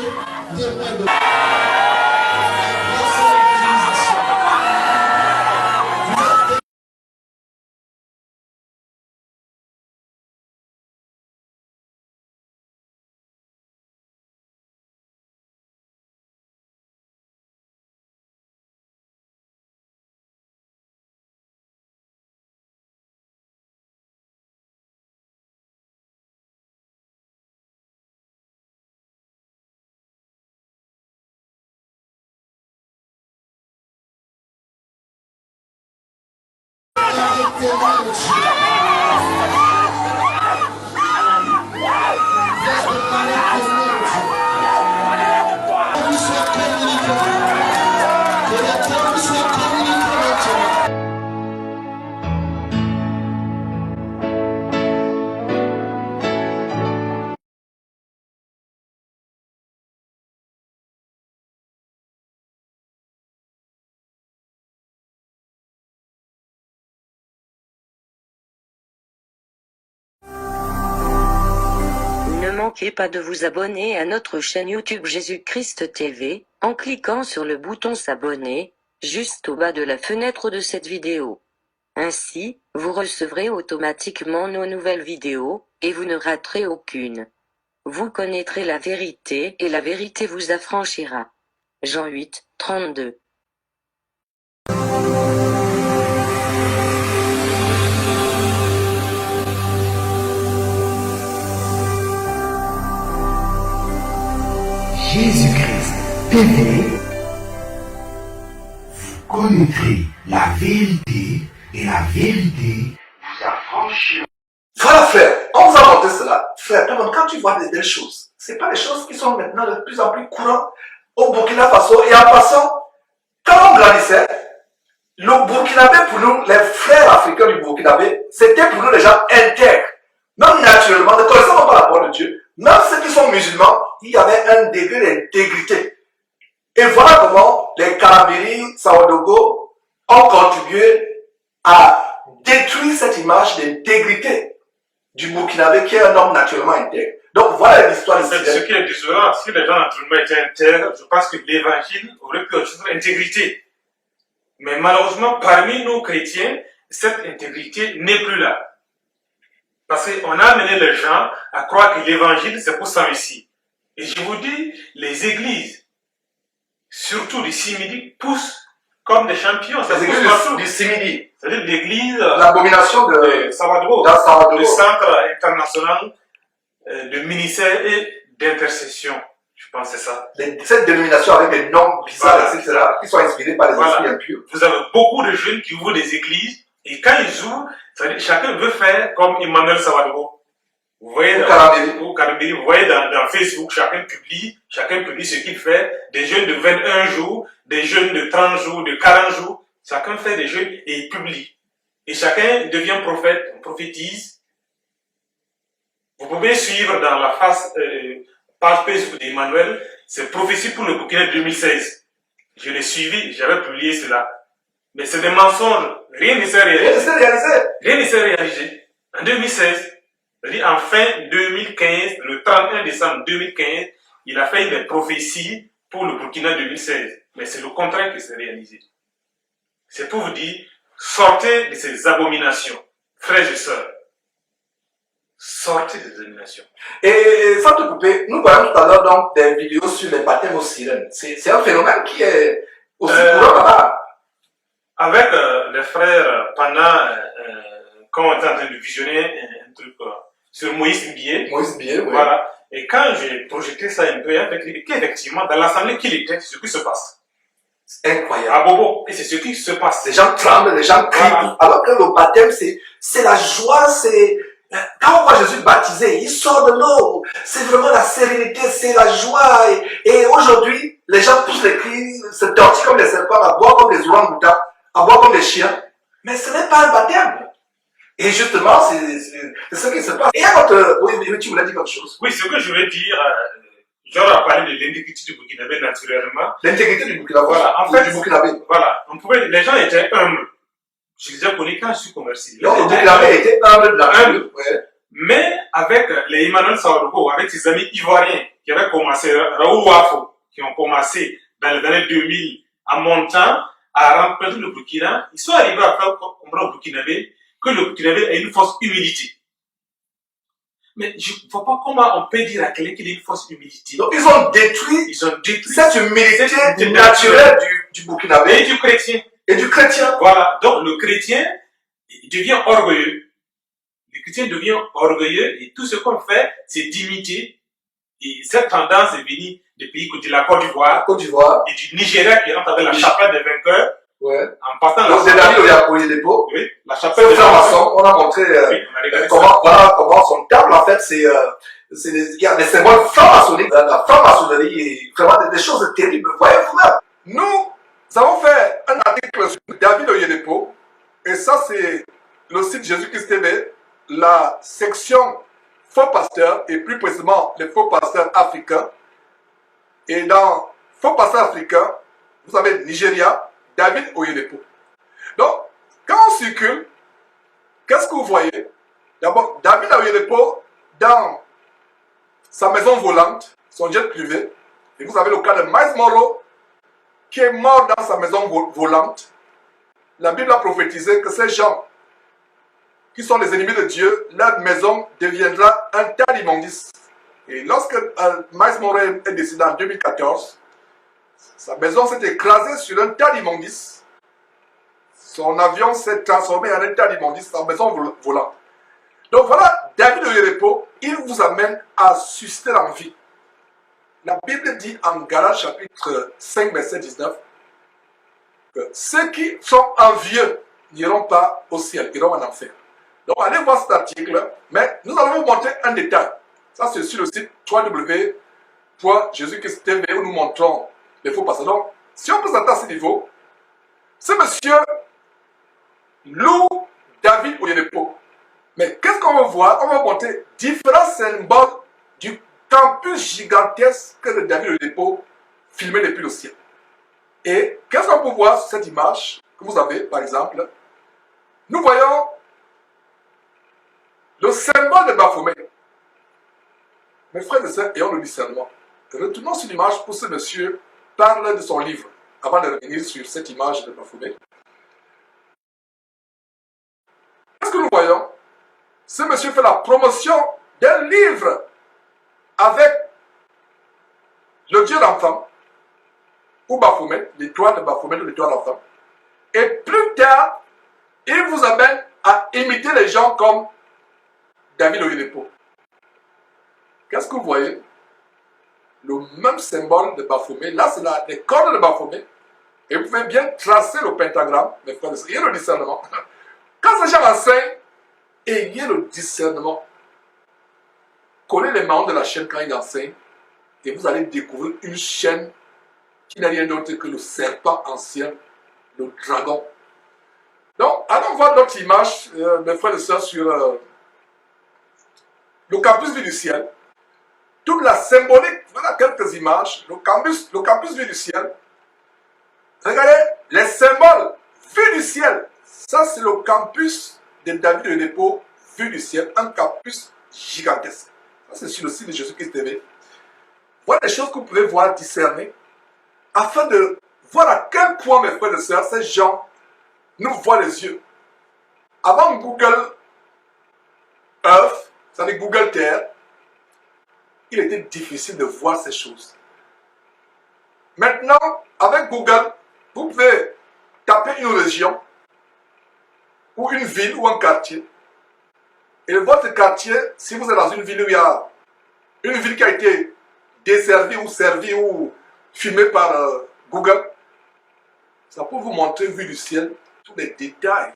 témoins de Ne manquez pas de vous abonner à notre chaîne YouTube Jésus-Christ TV, en cliquant sur le bouton s'abonner, juste au bas de la fenêtre de cette vidéo. Ainsi, vous recevrez automatiquement nos nouvelles vidéos, et vous ne raterez aucune. Vous connaîtrez la vérité et la vérité vous affranchira. Jean 8, 32. Jésus-Christ TV, vous connaîtrez la vérité et la vérité vous affranchira. Voilà frère, on vous a montré cela. Frère, quand tu vois des belles choses, ce pas des choses qui sont maintenant de plus en plus courantes au Burkina Faso. Et en passant, quand on grandissait, le Burkinabé pour nous, les frères africains du Burkinabé, c'était pour nous des gens intègres. Même naturellement, ne connaissant pas la parole de Dieu, même ceux qui sont musulmans, il y avait un degré d'intégrité. Et voilà comment les Karabiri, Sawadogo ont contribué à détruire cette image d'intégrité du Burkinabé qui est un homme naturellement intègre. Donc voilà l'histoire ici. Ce qui est désolant, si les gens naturellement étaient intègres, je pense que l'évangile aurait pu être intégrité. Mais malheureusement, parmi nos chrétiens, cette intégrité n'est plus là. Parce qu'on a amené les gens à croire que l'évangile, c'est pour s'enrichir. Et je vous dis, les églises, surtout les Simidi, poussent comme des champions. Ça Les pousse églises partout. du Simidi. C'est-à-dire l'église L'abomination de Sawadro, Sawadro. le centre international de ministère et d'intercession. Je pense que c'est ça. Cette dénomination avec des noms bizarres, Voilà. etc., qui sont inspirés par les Voilà. esprits impurs. Vous avez beaucoup de jeunes qui ouvrent des églises et quand ils ouvrent, c'est-à-dire chacun veut faire comme Emmanuel Sawadro. Vous voyez vous voyez dans Facebook, chacun publie ce qu'il fait. Des jeunes de 21 jours, des jeunes de 30 jours, de 40 jours. Chacun fait des jeunes et il publie. Et chacun devient prophète, on prophétise. Vous pouvez suivre dans la page Facebook d'Emmanuel, c'est prophétie pour le Burkina 2016. Je l'ai suivi, j'avais publié cela. Mais c'est des mensonges. Rien ne s'est réalisé. Rien ne s'est réalisé. En 2016. C'est-à-dire en fin 2015, le 31 décembre 2015, il a fait des prophéties pour le Burkina 2016. Mais c'est le contraire qui s'est réalisé. C'est pour vous dire, sortez de ces abominations, frères et sœurs. Sortez des abominations. Et sans te couper, nous voyons tout à l'heure donc des vidéos sur les baptêmes aux sirènes. C'est un phénomène qui est aussi courant là-bas. Avec les frères, pendant quand on était en train de visionner un truc sur Moïse Bié. Moïse Bié, oui. Voilà. Et quand j'ai projeté ça un peu, qu'effectivement, dans l'assemblée qu'il était, c'est ce qui se passe. C'est incroyable. À Bobo, et c'est ce qui se passe. Les gens tremblent, les gens crient. Voilà. Alors que le baptême, c'est la joie, c'est... Quand on voit Jésus baptisé, il sort de l'eau. C'est vraiment la sérénité, c'est la joie. Et aujourd'hui, les gens poussent les cris, se tortillent comme les serpents, à boire comme les orang-outans, à boire comme les chiens. Mais ce n'est pas un baptême. Et justement, c'est ce qui se passe. Et oui, tu voulais dire quelque chose. Oui, ce que je veux dire, j'aurais parlé de l'intégrité du Burkinabé naturellement. L'intégrité du Burkinabé. Voilà, en fait, du Burkinabé. Voilà, les gens étaient humbles. Je les ai connus quand je suis converti. Donc, le Burkinabé était humble de la humble. Ouais. Mais avec les Emmanuel Sawadro, avec ses amis ivoiriens qui avaient commencé, Raoul Wafo, qui ont commencé dans les années 2000 en montant à remplir le Burkina, ils sont arrivés à faire comprendre au Burkinabé que le Burkinabé a une fausse humilité. Mais je ne vois pas comment on peut dire à quelqu'un qu'il a une fausse humilité. Donc ils ont détruit cette humilité naturelle du Burkinabé et du chrétien. Et du chrétien. Voilà. Donc le chrétien devient orgueilleux. Le chrétien devient orgueilleux et tout ce qu'on fait, c'est d'imiter. Et cette tendance est venue des pays comme de la Côte d'Ivoire et du Nigeria qui rentre avec la chapelle des vainqueurs. Ouais. En partant donc, c'est David où il y a posé des pots. Oui. La chapelle des vainqueurs. On a montré comment son table, en fait, il y a des symboles franc-maçonniques. La franc-maçonnerie et vraiment des choses terribles. Voyez-vous là. Nous avons fait un article sur David Oyedepo. Et ça, c'est le site Jésus-Christ TV, la section faux pasteurs, et plus précisément les faux pasteurs africains. Et dans faux pasteurs africains, vous avez Nigeria, David Oyedepo. Donc, quand on circule, qu'est-ce que vous voyez? D'abord, David Oyedepo, dans sa maison volante, son jet privé, et vous avez le cas de Miles Monroe, qui est mort dans sa maison volante. La Bible a prophétisé que ces gens qui sont les ennemis de Dieu, leur maison deviendra un tas d'immondices. Et lorsque Miles Monroe est décédé en 2014, sa maison s'est écrasée sur un tas d'immondices. Son avion s'est transformé en un tas d'immondices, sa maison volante. Donc voilà, David Oyedepo, il vous amène à susciter l'envie. La Bible dit en Galates chapitre 5, verset 19, que ceux qui sont envieux n'iront pas au ciel, iront en enfer. Donc allez voir cet article, mais nous allons vous montrer un détail. Ça c'est sur le site www.jésus-christ.tv où nous montrons les faux pasteurs. Donc, si on peut s'attendre à ce niveau, ce monsieur loue David Oyedepo. Mais qu'est-ce qu'on va voir? On va montrer différents symboles du campus gigantesque de David Oyedepo filmé depuis le ciel. Et qu'est-ce qu'on peut voir sur cette image que vous avez, par exemple? Nous voyons le symbole de Baphomet. Mes frères et sœurs, ayons le discernement. Retournons sur l'image pour ce monsieur parle de son livre, avant de revenir sur cette image de Baphomet. Qu'est-ce que nous voyons? Ce monsieur fait la promotion d'un livre avec le Dieu d'enfant, ou Baphomet, l'étoile de Baphomet ou l'étoile d'enfant. Et plus tard, il vous amène à imiter les gens comme David Oyedepo. Qu'est-ce que vous voyez? Le même symbole de Baphomet. Là, c'est les cordes de Baphomet. Et vous pouvez bien tracer le pentagramme. Mais il y a le discernement. Quand ces gens enseignent, ayez le discernement. Collez les mains de la chaîne quand il enseigne. Et vous allez découvrir une chaîne qui n'est rien d'autre que le serpent ancien, le dragon. Donc, allons voir d'autres images, mes frères et sœurs, sur le campus vu du ciel. Toute la symbolique, voilà quelques images. Le campus vu du ciel. Regardez les symboles vus du ciel. Ça, c'est le campus de David Oyedepo vu du ciel. Un campus gigantesque. Ça, c'est sur le site de Jésus-Christ TV. Voilà les choses que vous pouvez voir, discerner, afin de voir à quel point, mes frères et sœurs, ces gens nous voient les yeux. Avant Google Earth, c'est-à-dire Google Terre, il était difficile de voir ces choses. Maintenant, avec Google, vous pouvez taper une région, ou une ville, ou un quartier. Et votre quartier, si vous êtes dans une ville où il y a une ville qui a été desservie ou servie ou filmée par Google, ça peut vous montrer, vu du ciel, tous les détails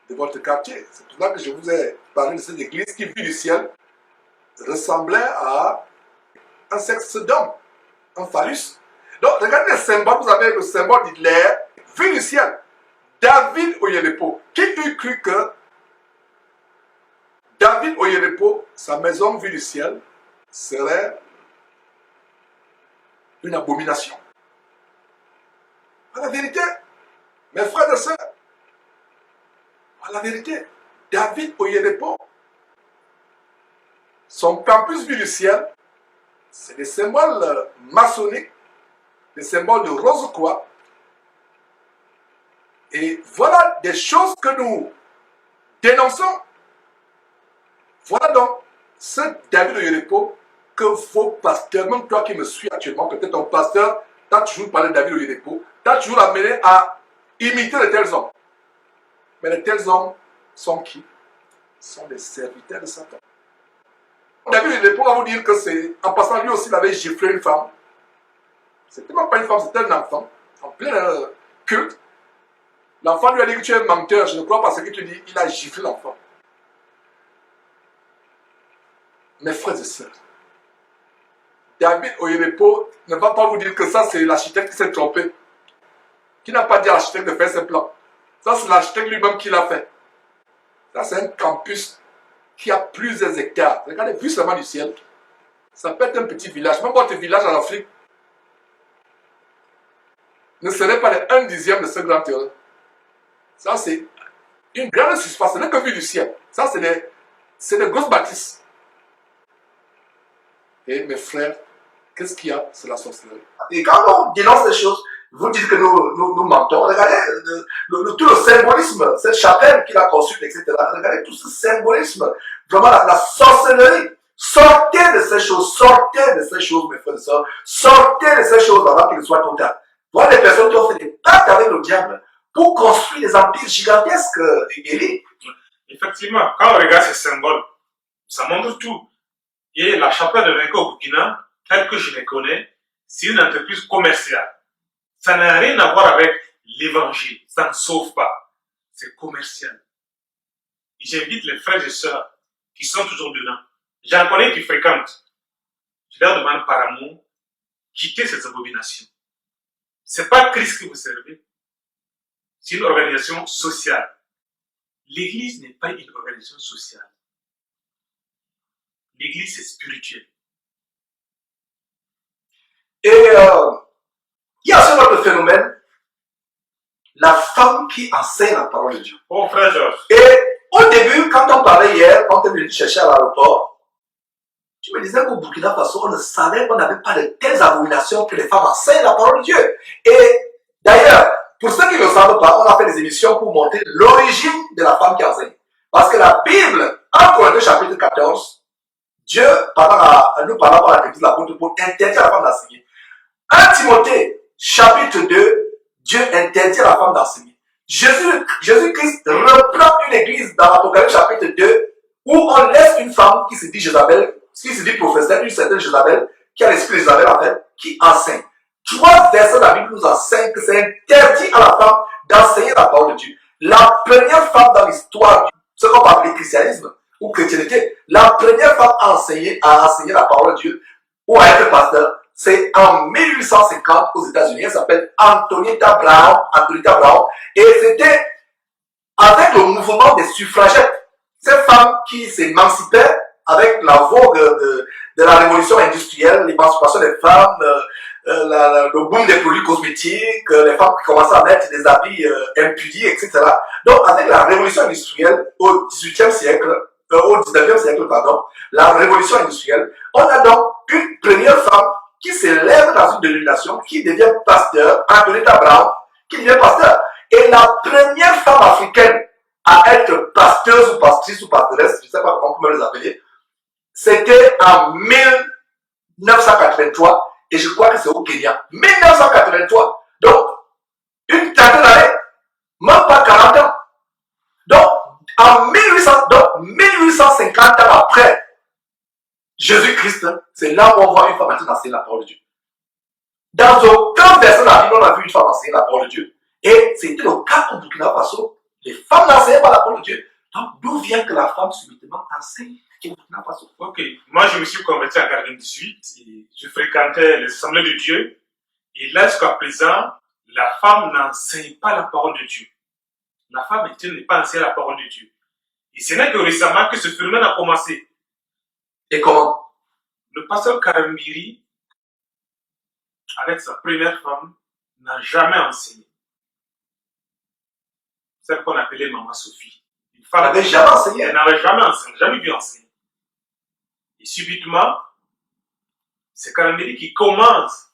de votre quartier. C'est pour ça que je vous ai parlé de cette église qui, vue du ciel, ressemblait à un sexe d'homme, un phallus. Donc, regardez les symboles. Vous avez le symbole d'Hitler, vu du ciel. David Oyedepo. Qui eût cru que David Oyedepo, sa maison vue du ciel, serait une abomination? La vérité, mes frères et sœurs, la vérité, David Oyedepo, son campus vu du ciel, c'est des symboles maçonniques, des symboles de Rose-Croix. Et voilà des choses que nous dénonçons. Voilà donc ce David Oyedepo que vos pasteurs, même toi qui me suis actuellement, peut-être ton pasteur, t'as toujours parlé de David Oyedepo, t'as toujours amené à imiter de tels hommes. Mais de tels hommes sont qui? Sont des serviteurs de Satan. David Oyedepo va vous dire que c'est, en passant, lui aussi, il avait giflé une femme. C'était même pas une femme, c'était un enfant, en plein culte. L'enfant lui a dit que tu es un menteur, je ne crois pas ce que tu dis, il a giflé l'enfant. Mes frères et sœurs, David Oyedepo ne va pas vous dire que ça c'est l'architecte qui s'est trompé, qui n'a pas dit à l'architecte de faire ses plans. Ça c'est l'architecte lui-même qui l'a fait. Ça c'est un campus qui a plusieurs hectares. Regardez, vu seulement du ciel, ça peut être un petit village. Même votre village en Afrique ne serait pas les 1/10 de ce grand terrain. Ça c'est une grande surface, ce n'est que vu du ciel. Ça c'est des grosses bâtisses. Et mes frères, qu'est-ce qu'il y a? C'est la sorcellerie. Et quand on dénonce ces choses, vous dites que nous mentons. Regardez tout le symbolisme, cette chapelle qu'il a construite, etc. Regardez tout ce symbolisme, vraiment la sorcellerie. Sortez de ces choses, mes frères et sœurs. Sortez de ces choses avant qu'elles soient totales. Voilà des personnes qui ont fait des pactes avec le diable pour construire des empires gigantesques, Élie. Effectivement, quand on regarde ces symboles, ça montre tout. Et la chapelle de Renko au Burkina, telle que je les connais, c'est une entreprise commerciale. Ça n'a rien à voir avec l'évangile. Ça ne sauve pas. C'est commercial. Et j'invite les frères et sœurs qui sont toujours dedans. J'en connais qui fréquentent. Je leur demande par amour, quittez cette abomination. C'est pas Christ que vous servez. C'est une organisation sociale. L'église n'est pas une organisation sociale. L'église est spirituelle. Et il y a ce autre phénomène, la femme qui enseigne la parole de Dieu. Oh frère Georges. Et au début, quand on parlait hier, quand on est venu chercher à l'aéroport, tu me disais qu'au Burkina Faso, on ne savait qu'on n'avait pas de telles abominations que les femmes enseignent la parole de Dieu. Et d'ailleurs, pour ceux qui ne le savent pas, on a fait des émissions pour montrer l'origine de la femme qui enseigne. Parce que la Bible, 1 Corinthiens chapitre 14, Dieu, nous parlant par la technique de l'apôtre Paul, interdit à la femme d'enseigner. 1 Timothée, chapitre 2, Dieu interdit à la femme d'enseigner. Jésus-Christ reprend une église dans l'Apocalypse chapitre 2 où on laisse une femme qui se dit Jézabel, qui se dit professeur, une certaine Jézabel, qui a l'esprit de Jézabel en fait, qui enseigne. 3 versets de la Bible nous enseignent que c'est interdit à la femme d'enseigner la parole de Dieu. La première femme dans l'histoire de ce qu'on va appeler christianisme ou chrétienté, la première femme à enseigner la parole de Dieu ou à être pasteur, c'est en 1850 aux États-Unis. Elle s'appelle Antonita Brown. Et c'était avec le mouvement des suffragettes, ces femmes qui s'émancipaient avec la vogue de la révolution industrielle, l'émancipation des femmes, le boom des produits cosmétiques, les femmes qui commençaient à mettre des habits impudiques, etc. Donc, avec la révolution industrielle au 19e siècle, la révolution industrielle, on a donc une première femme qui s'élève dans une dénomination, qui devient pasteur, Antonita Brown, qui devient pasteur. Et la première femme africaine à être pasteuse ou pastrice ou pastoresse, je ne sais pas comment on peut les appeler, c'était en 1983, et je crois que c'est au Kenya. 1983. Donc, une trentaine d'années, même pas 40 ans. Donc, en 1850 ans après Jésus-Christ, c'est là où on voit une femme enseigner la parole de Dieu. Dans aucun verset de la Bible, on a vu une femme enseigner la parole de Dieu. Et c'était le cas au Burkina Faso. Les femmes n'enseignaient pas la parole de Dieu. Donc, d'où vient que la femme subitement enseigne au Burkina Faso? Ok, moi je me suis converti en 98 et je fréquentais les assemblées de Dieu. Et là, jusqu'à présent, la femme n'enseigne pas la parole de Dieu. La femme n'est pas enseignée la parole de Dieu. Et ce n'est que récemment que ce phénomène a commencé. Et comment? Le pasteur Karambiri, avec sa première femme, n'a jamais enseigné. Celle qu'on appelait Maman Sophie. Une femme elle n'avait jamais enseigné. Elle n'avait jamais enseigné, jamais vu enseigner. Et subitement, c'est Karambiri qui commence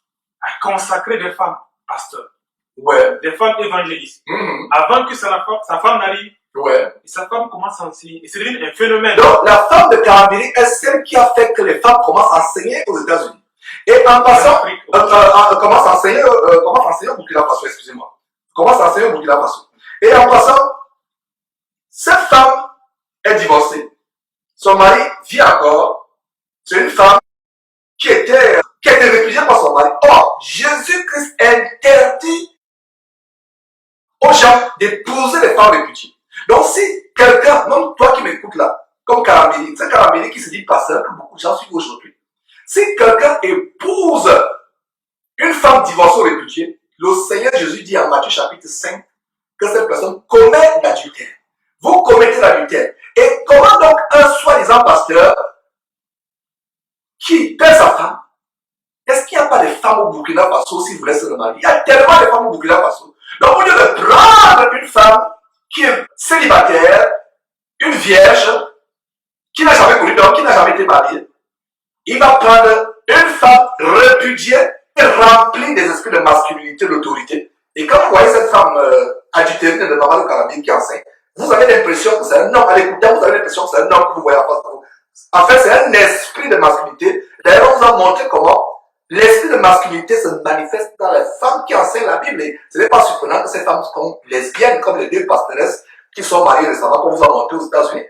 à consacrer des femmes pasteurs. Ouais. Des femmes évangélistes. Avant que sa femme n'arrive. Ouais. Et sa femme commence à enseigner. Et c'est devenu un phénomène. Donc, la femme de Karambiri est celle qui a fait que les femmes commencent à enseigner aux États-Unis. Et en passant, commence à enseigner au Burkina Faso, excusez-moi. Commence à enseigner au Burkina Faso. Et en passant, cette femme est divorcée. Son mari vit encore. C'est une femme qui a été répudiée par son mari. Or, Jésus-Christ interdit aux gens d'épouser les femmes répudiées. Donc, si quelqu'un, même toi qui m'écoutes là, comme Karambiri, c'est Karambiri qui se dit pasteur, que beaucoup de gens suivent aujourd'hui. Si quelqu'un épouse une femme divorcée ou répudiée, le Seigneur Jésus dit en Matthieu chapitre 5 que cette personne commet l'adultère. Vous commettez l'adultère. Et comment donc un soi-disant pasteur qui perd sa femme, est-ce qu'il n'y a pas de femmes au Burkina Faso si vous laissez le mari? Il y a tellement de femmes au Burkina Faso. Donc, au lieu de prendre une femme qui est célibataire, une vierge, qui n'a jamais connu d'homme, qui n'a jamais été mariée, il va prendre une femme répudiée et remplie des esprits de masculinité, d'autorité. Et quand vous voyez cette femme adultérine de Maman Karambiri qui enseigne, vous avez l'impression que c'est un homme. À l'écouter, vous avez l'impression que c'est un homme que vous voyez en face de vous. En fait, c'est un esprit de masculinité. D'ailleurs, on vous a montré comment l'esprit de masculinité se manifeste dans les femmes qui enseignent la Bible. Et ce n'est pas surprenant que ces femmes sont lesbiennes, comme les 2 pastoresses qui sont mariées récemment, qu'on vous a montré aux États-Unis.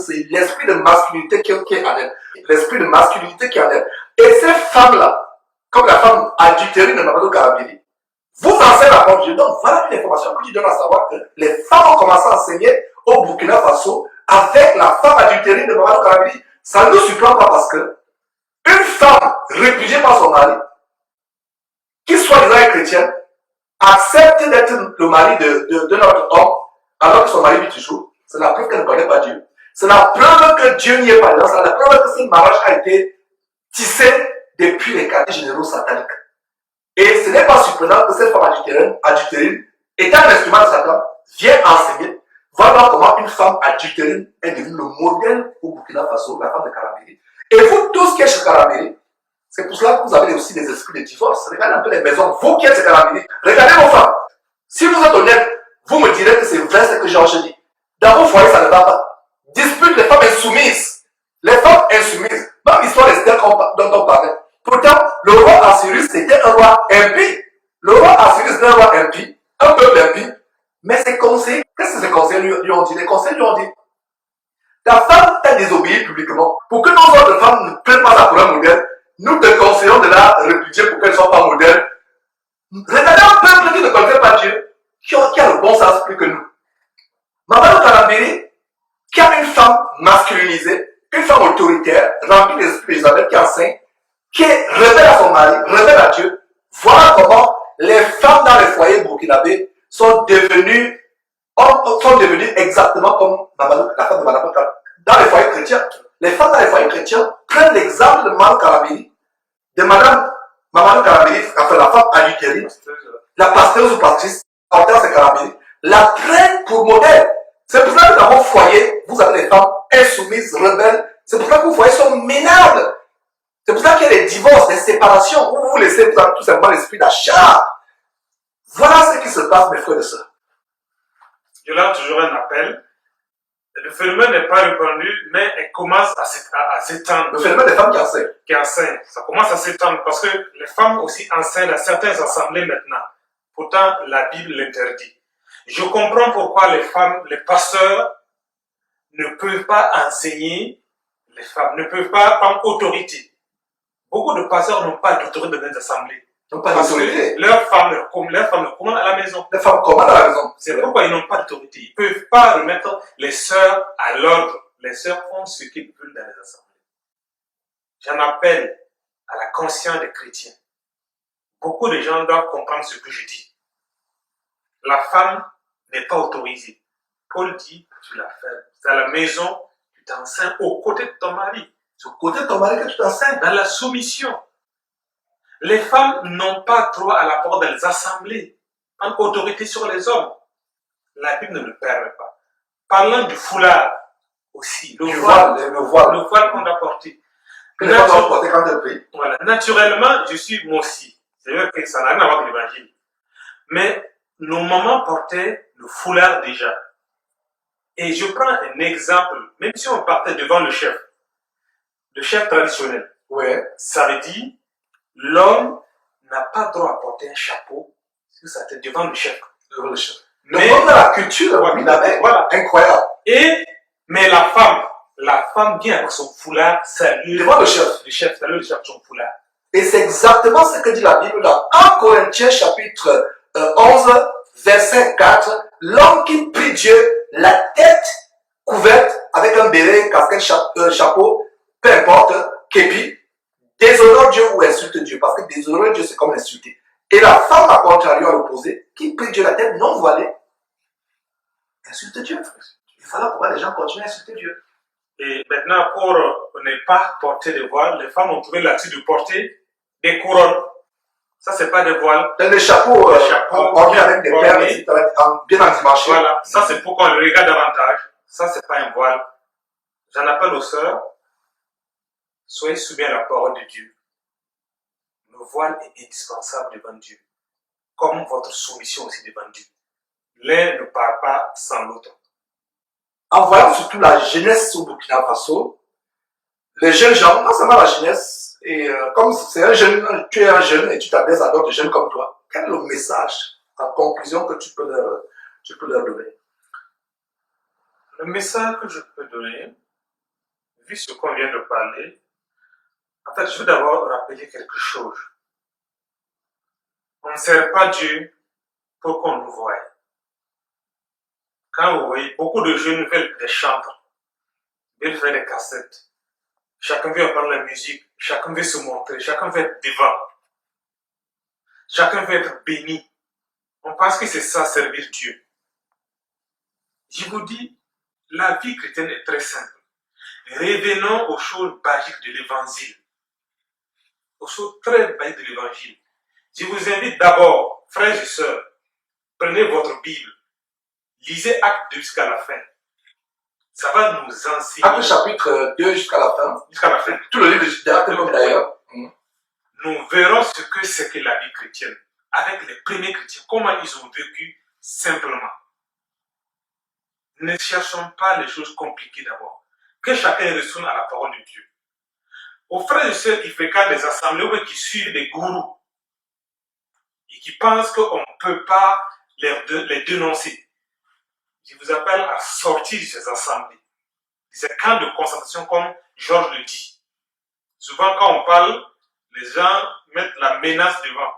c'est l'esprit de masculinité qui est en elle. L'esprit de masculinité qui est en elle. Et ces femmes-là, comme la femme adultérée de Mamadou Karambili, vous enseignez la parole de Dieu. Donc voilà une information que tu donnes à savoir que les femmes ont commencé à enseigner au Burkina Faso avec la femme adultérée de Mamadou Karambili. Ça ne nous surprend pas parce que une femme répudiée par son mari, qui soi-disant est chrétienne, accepte d'être le mari de notre homme, alors que son mari vit toujours. C'est la preuve qu'elle ne connaît pas Dieu. C'est la preuve que Dieu n'y est pas là. C'est la preuve que ce mariage a été tissé depuis les quartiers généraux sataniques. Et ce n'est pas surprenant que cette femme adultérine, étant un instrument de Satan, vienne enseigner. Voilà comment une femme adultérine est devenue le modèle au Burkina Faso, la femme de Karambili. Et vous tous qui êtes chez Karambili, c'est pour cela que vous avez aussi des esprits de divorce. Regardez un peu les maisons. Vous qui êtes chez Karambili, regardez vos femmes. Si vous êtes honnête, vous me direz que c'est vrai ce que Georges dit. Dans vos foyers, ça ne va pas. Dispute les femmes insoumises. Les femmes insoumises. Même l'histoire d'Esther dont on parlait. Pourtant, le roi Assyrus c'était un roi impie. Le roi Assyrus était un roi impie, un peuple impie. Mais ses conseillers, qu'est-ce que ses conseillers lui ont dit? Les conseillers lui ont dit, ta femme t'a désobéi publiquement. Pour que nos autres femmes ne prennent pas ça pour un modèle, nous te conseillons de la répudier pour qu'elle ne soit pas modèle. Regardez un peuple qui ne connaît pas Dieu, qui a le bon sens plus que nous. Mamadou Karambili, qui a une femme masculinisée, une femme autoritaire, remplie d'esprit d'Isabelle, qui enseigne, qui est rebelle à son mari, rebelle à Dieu. Voilà comment les femmes dans les foyers burkinabés sont devenues exactement comme la femme de Mamadou Karambili. Dans les foyers chrétiens, les femmes dans les foyers chrétiens prennent l'exemple de Mamadou Karambili, de Madame Mamadou Karambili, enfin la femme adultérine, la pasteuse ou pastrice, Hortense Karambili, la prennent pour modèle. C'est pour ça que dans vos foyers, vous avez des femmes insoumises, rebelles. C'est pour ça que vos foyers sont minables. C'est pour ça qu'il y a des divorces, des séparations, où vous laissez tout simplement l'esprit d'achat. Voilà ce qui se passe, mes frères et sœurs. Je lance toujours un appel. Le phénomène n'est pas répandu, mais elle commence à s'étendre. Le phénomène des femmes qui enseignent. Qui enseignent. Ça commence à s'étendre parce que les femmes aussi enseignent à certaines assemblées maintenant. Pourtant, la Bible l'interdit. Je comprends pourquoi les femmes, les pasteurs, ne peuvent pas enseigner les femmes, ne peuvent pas prendre autorité. Beaucoup de pasteurs n'ont pas d'autorité dans les assemblées. Parce que leurs femmes leur commandent à la maison. Les femmes commandent à la maison. C'est pourquoi ils n'ont pas d'autorité. Ils ne peuvent pas remettre les sœurs à l'ordre. Les sœurs font ce qu'ils veulent dans les assemblées. J'en appelle à la conscience des chrétiens. Beaucoup de gens doivent comprendre ce que je dis. La femme n'est pas autorisée. Paul dit, tu la fais. C'est à la maison, tu t'enseignes aux côtés de ton mari. C'est aux côtés de ton mari que tu t'enseignes. Dans la soumission. Les femmes n'ont pas droit à la parole dans les assemblées, en autorité sur les hommes. La Bible ne le permet pas. Parlant du foulard aussi, le voile qu'on doit porter. Voilà. Naturellement, je suis moi aussi. C'est vrai que ça n'a rien à voir avec l'évangile. Mais nos mamans portaient le foulard déjà. Et je prends un exemple, même si on partait devant le chef traditionnel, ça veut dire l'homme n'a pas droit à porter un chapeau sur sa tête devant le chef. Mais dans la culture, voilà, incroyable. Mais la femme vient avec son foulard, salue devant le chef. Salue le chef son foulard. Et c'est exactement ce que dit la Bible dans 1 Corinthiens chapitre 11, verset 4. L'homme qui prie Dieu, la tête couverte avec un béret, casquette, chapeau, peu importe, képi, déshonore Dieu ou insulte Dieu. Parce que déshonorer Dieu, c'est comme insulter. Et la femme, à contrario, à l'opposé, qui prie Dieu la tête non voilée, insulte Dieu. Il fallait pouvoir les gens continuent à insulter Dieu. Et maintenant, pour ne pas porter de voile, les femmes ont trouvé l'attitude de porter des couronnes. Ça, c'est pas des voiles. Les chapeaux, ornés avec des perles, bien endimanchés. Voilà. Ça, c'est pour qu'on le regarde davantage. Ça, c'est pas un voile. J'en appelle aux sœurs. Soyez soumis à la parole de Dieu. Le voile est indispensable devant Dieu. Comme votre soumission aussi devant Dieu. L'un ne part pas sans l'autre. En voyant surtout la jeunesse au Burkina Faso, les jeunes gens, non seulement la jeunesse, et comme c'est un jeune, tu es un jeune et tu t'adresses à d'autres jeunes comme toi, quel est le message en conclusion que tu peux leur donner? Le message que je peux donner, vu ce qu'on vient de parler, en fait, je veux d'abord rappeler quelque chose. On ne sert pas Dieu pour qu'on nous voie. Quand vous voyez, beaucoup de jeunes veulent des chantres, veulent faire des cassettes. Chacun veut apprendre la musique, chacun veut se montrer, chacun veut être devant. Chacun veut être béni. On pense que c'est ça, servir Dieu. Je vous dis, la vie chrétienne est très simple. Revenons aux choses basiques de l'évangile. Aux choses très basiques de l'évangile. Je vous invite d'abord, frères et sœurs, prenez votre Bible, lisez Actes 2 jusqu'à la fin. Ça va nous enseigner. Actes chapitre 2 jusqu'à la fin. Jusqu'à la fin. Tout le livre d'Actes d'ailleurs. Nous verrons ce que c'est que la vie chrétienne. Avec les premiers chrétiens, comment ils ont vécu simplement. Ne cherchons pas les choses compliquées d'abord. Que chacun retourne à la parole de Dieu. Aux frères et sœurs qui fréquentent des assemblées ou qui suivent des gourous et qui pensent qu'on ne peut pas les dénoncer, je vous appelle à sortir de ces assemblées, de ces camps de concentration comme Georges le dit. Souvent quand on parle, les gens mettent la menace devant.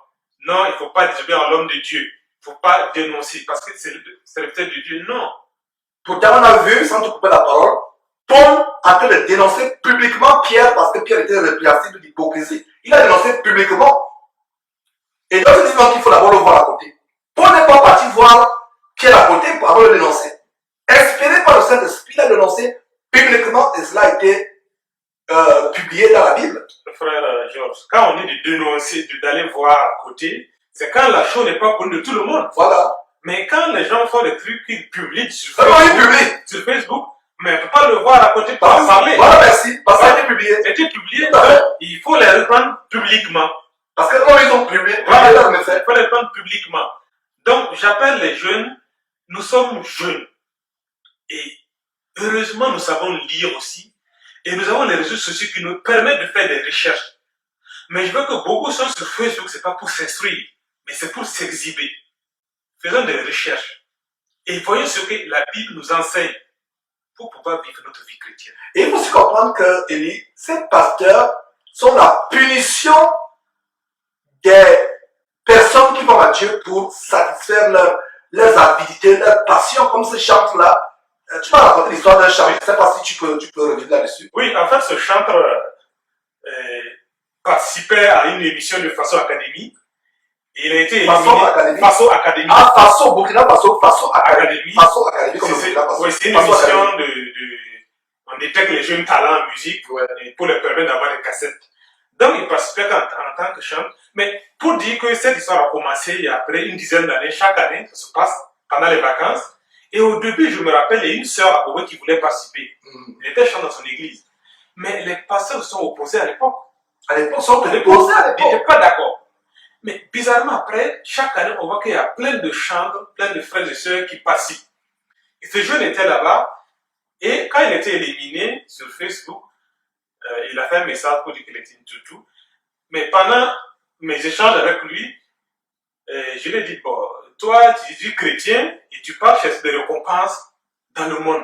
Non, il ne faut pas désobéir à l'homme de Dieu. Il ne faut pas dénoncer parce que c'est le serviteur de Dieu. Non. Pourtant, on a vu, sans te couper la parole, Paul a fait le dénoncer publiquement Pierre parce que Pierre était répréhensible d'hypocrisie. Il a dénoncé publiquement. Et donc, c'est disant qu'il faut d'abord le voir à côté. Paul n'est pas parti voir Pierre à côté pour avoir le dénoncé. Inspiré par le Saint-Esprit, il a dénoncé publiquement et cela a été publié dans la Bible. Frère Georges, quand on dit de dénoncer, d'aller voir à côté, c'est quand la chose n'est pas connue de tout le monde. Voilà. Mais quand les gens font des trucs qu'ils publient sur Facebook, mais on ne peut pas le voir à côté pour en parler. Voilà, merci. Parce que ça a été publié. C'était publié, il faut les reprendre publiquement. Parce que quand ils ont publié, voilà, il faut les reprendre publiquement. Donc, j'appelle les jeunes, nous sommes jeunes. Et heureusement, nous savons lire aussi. Et nous avons les réseaux sociaux qui nous permettent de faire des recherches. Mais je veux que beaucoup sont sur Facebook, ce n'est pas pour s'instruire, mais c'est pour s'exhiber. Faisons des recherches. Et voyons ce que la Bible nous enseigne pour pouvoir vivre notre vie chrétienne. Et il faut aussi comprendre que, Élie, ces pasteurs sont la punition des personnes qui vont à Dieu pour satisfaire leurs avidités, leurs passions, comme ce chantre-là. Tu m'as raconté l'histoire d'un chantre, je ne sais pas si tu peux revenir là-dessus. Oui, en fait, ce chantre participait à une émission de Faso Academy. Il a été éliminé. Faso Academy. Ah, Faso, Burkina Faso, Faso Academy. Faso Academy, comme Burkina Faso. Oui, c'est une émission on détecte les jeunes talents en musique pour leur permettre d'avoir des cassettes. Donc, il participait en tant que chanteur. Mais pour dire que cette histoire a commencé il y a après une dizaine d'années, chaque année, ça se passe pendant les vacances. Et au début, je me rappelle, il y a une sœur à Bobo qui voulait participer. Elle était chante dans son église. Mais les pasteurs se sont opposés à l'époque. À l'époque, ils sont opposés à l'époque. Ils n'étaient pas d'accord. Mais bizarrement, après, chaque année, on voit qu'il y a plein de chanteurs, plein de frères et sœurs qui participent. Et ce jeune était là-bas. Et quand il était éliminé sur Facebook, il a fait un message pour dire qu'il était une toutou. Mais pendant mes échanges avec lui, je lui ai dit, bon, toi, tu es chrétien et tu pars chercher des récompenses dans le monde.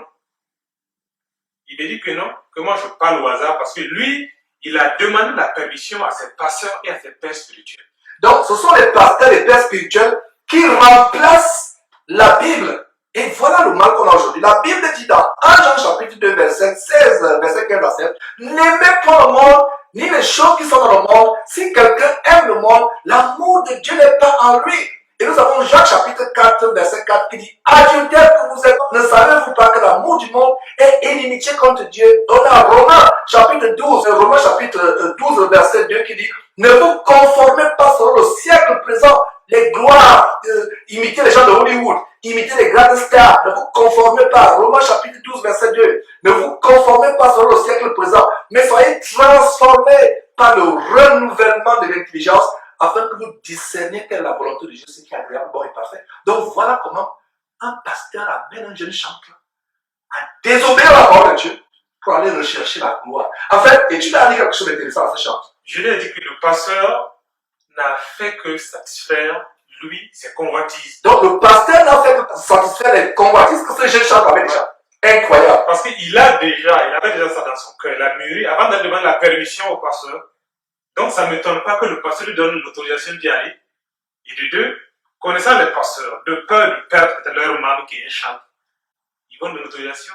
Il m'a dit que non, que moi je parle au hasard parce que lui, il a demandé la permission à ses pasteurs et à ses pères spirituels. Donc, ce sont les pasteurs et les pères spirituels qui remplacent la Bible. Et voilà le mal qu'on a aujourd'hui. La Bible dit dans 1 Jean chapitre 2, verset 16, verset 15 à 7, n'aimez pas le monde, ni les choses qui sont dans le monde. Si quelqu'un aime le monde, l'amour de Dieu n'est pas en lui. Et nous avons Jacques chapitre 4, verset 4 qui dit, adultère que vous êtes, ne savez-vous pas que l'amour du monde est inimitié contre Dieu? On a Romains chapitre 12, verset 2 qui dit, ne vous conformez pas selon le siècle présent, les gloires, imitez les gens de Hollywood, imitez les grandes stars, ne vous conformez pas. Romains chapitre 12, verset 2, ne vous conformez pas selon le siècle présent, mais soyez transformés par le renouvellement de l'intelligence, afin que vous discerniez quelle est la volonté de Dieu, ce qui est agréable, bon et parfait. Donc voilà comment un pasteur amène un jeune chanteur à désobéir à la parole de Dieu pour aller rechercher la gloire. En fait, et tu lui as dit quelque chose d'intéressant à ce chanteur. Je lui ai dit que le pasteur n'a fait que satisfaire, lui, ses convoitises. Donc le pasteur n'a fait que satisfaire les convoitises que ce jeune chanteur avait déjà. Incroyable. Parce qu'il avait déjà ça dans son cœur. Il a mûri avant de demander la permission au pasteur. Donc ça ne m'étonne pas que le pasteur lui donne l'autorisation d'y aller. Et de deux, connaissant les pasteurs, de peur de perdre peut-être leur membre qui est chanteur, ils vont de l'autorisation.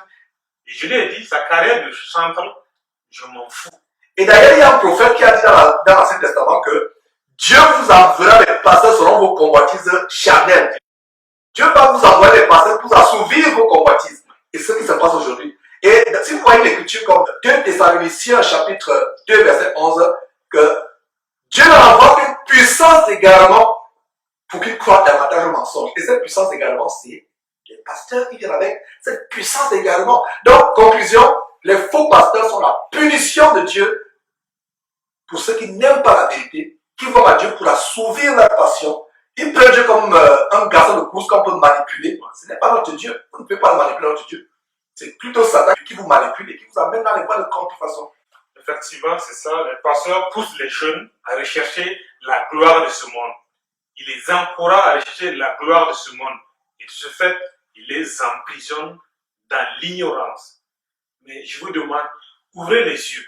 Et je lui ai dit, sa carrière de chanteur, je m'en fous. Et d'ailleurs, il y a un prophète qui a dit dans l'Ancien Testament que Dieu vous enverra des pasteurs selon vos convoitises charnelles. Dieu va vous envoyer des pasteurs pour assouvir vos convoitises. Et c'est ce qui se passe aujourd'hui. Et si vous voyez l'écriture comme 2 Thessaloniciens chapitre 2 verset 11, que Dieu leur envoie une puissance d'égarement pour qu'ils croient davantage au mensonge. Et cette puissance d'égarement, c'est les pasteurs qui viennent avec cette puissance d'égarement. Donc, conclusion, les faux pasteurs sont la punition de Dieu pour ceux qui n'aiment pas la vérité, qui vont à Dieu pour assouvir leur passion. Ils prennent Dieu comme un garçon de course qu'on peut manipuler. Ce n'est pas notre Dieu. Vous ne pouvez pas manipuler notre Dieu. C'est plutôt Satan qui vous manipule et qui vous amène dans les voies de contrefaçon. Effectivement, c'est ça. Les pasteurs poussent les jeunes à rechercher la gloire de ce monde. Ils les encouragent à rechercher la gloire de ce monde. Et de ce fait, ils les emprisonnent dans l'ignorance. Mais je vous demande, ouvrez les yeux.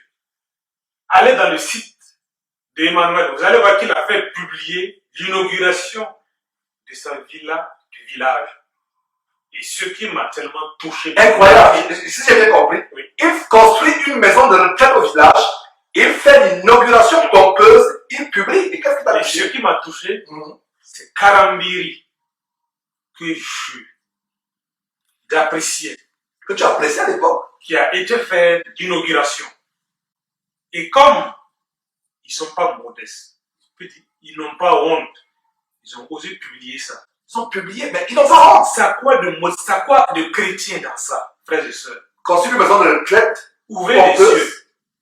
Allez dans le site d'Emmanuel. Vous allez voir qu'il a fait publier l'inauguration de sa villa du village. Et ce qui m'a tellement touché. Incroyable. Si j'ai bien compris, oui. Il construit une maison de retraite au village, il fait l'inauguration pompeuse, il publie. Et qu'est-ce qui t'a touché? Ce qui m'a touché, c'est Karambiri que j'appréciais. Que tu appréciais à l'époque? Qui a été fait d'inauguration. Et comme ils ne sont pas modestes, ils n'ont pas honte, ils ont osé publier ça. Ils ont publié, mais ils n'ont pas honte. Ça quoi de chrétien dans ça, frères et sœurs? Construire une maison de retraite, ouvrez les yeux.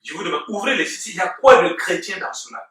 Je vous demande, ouvrez les yeux. Il y a quoi de chrétien dans cela?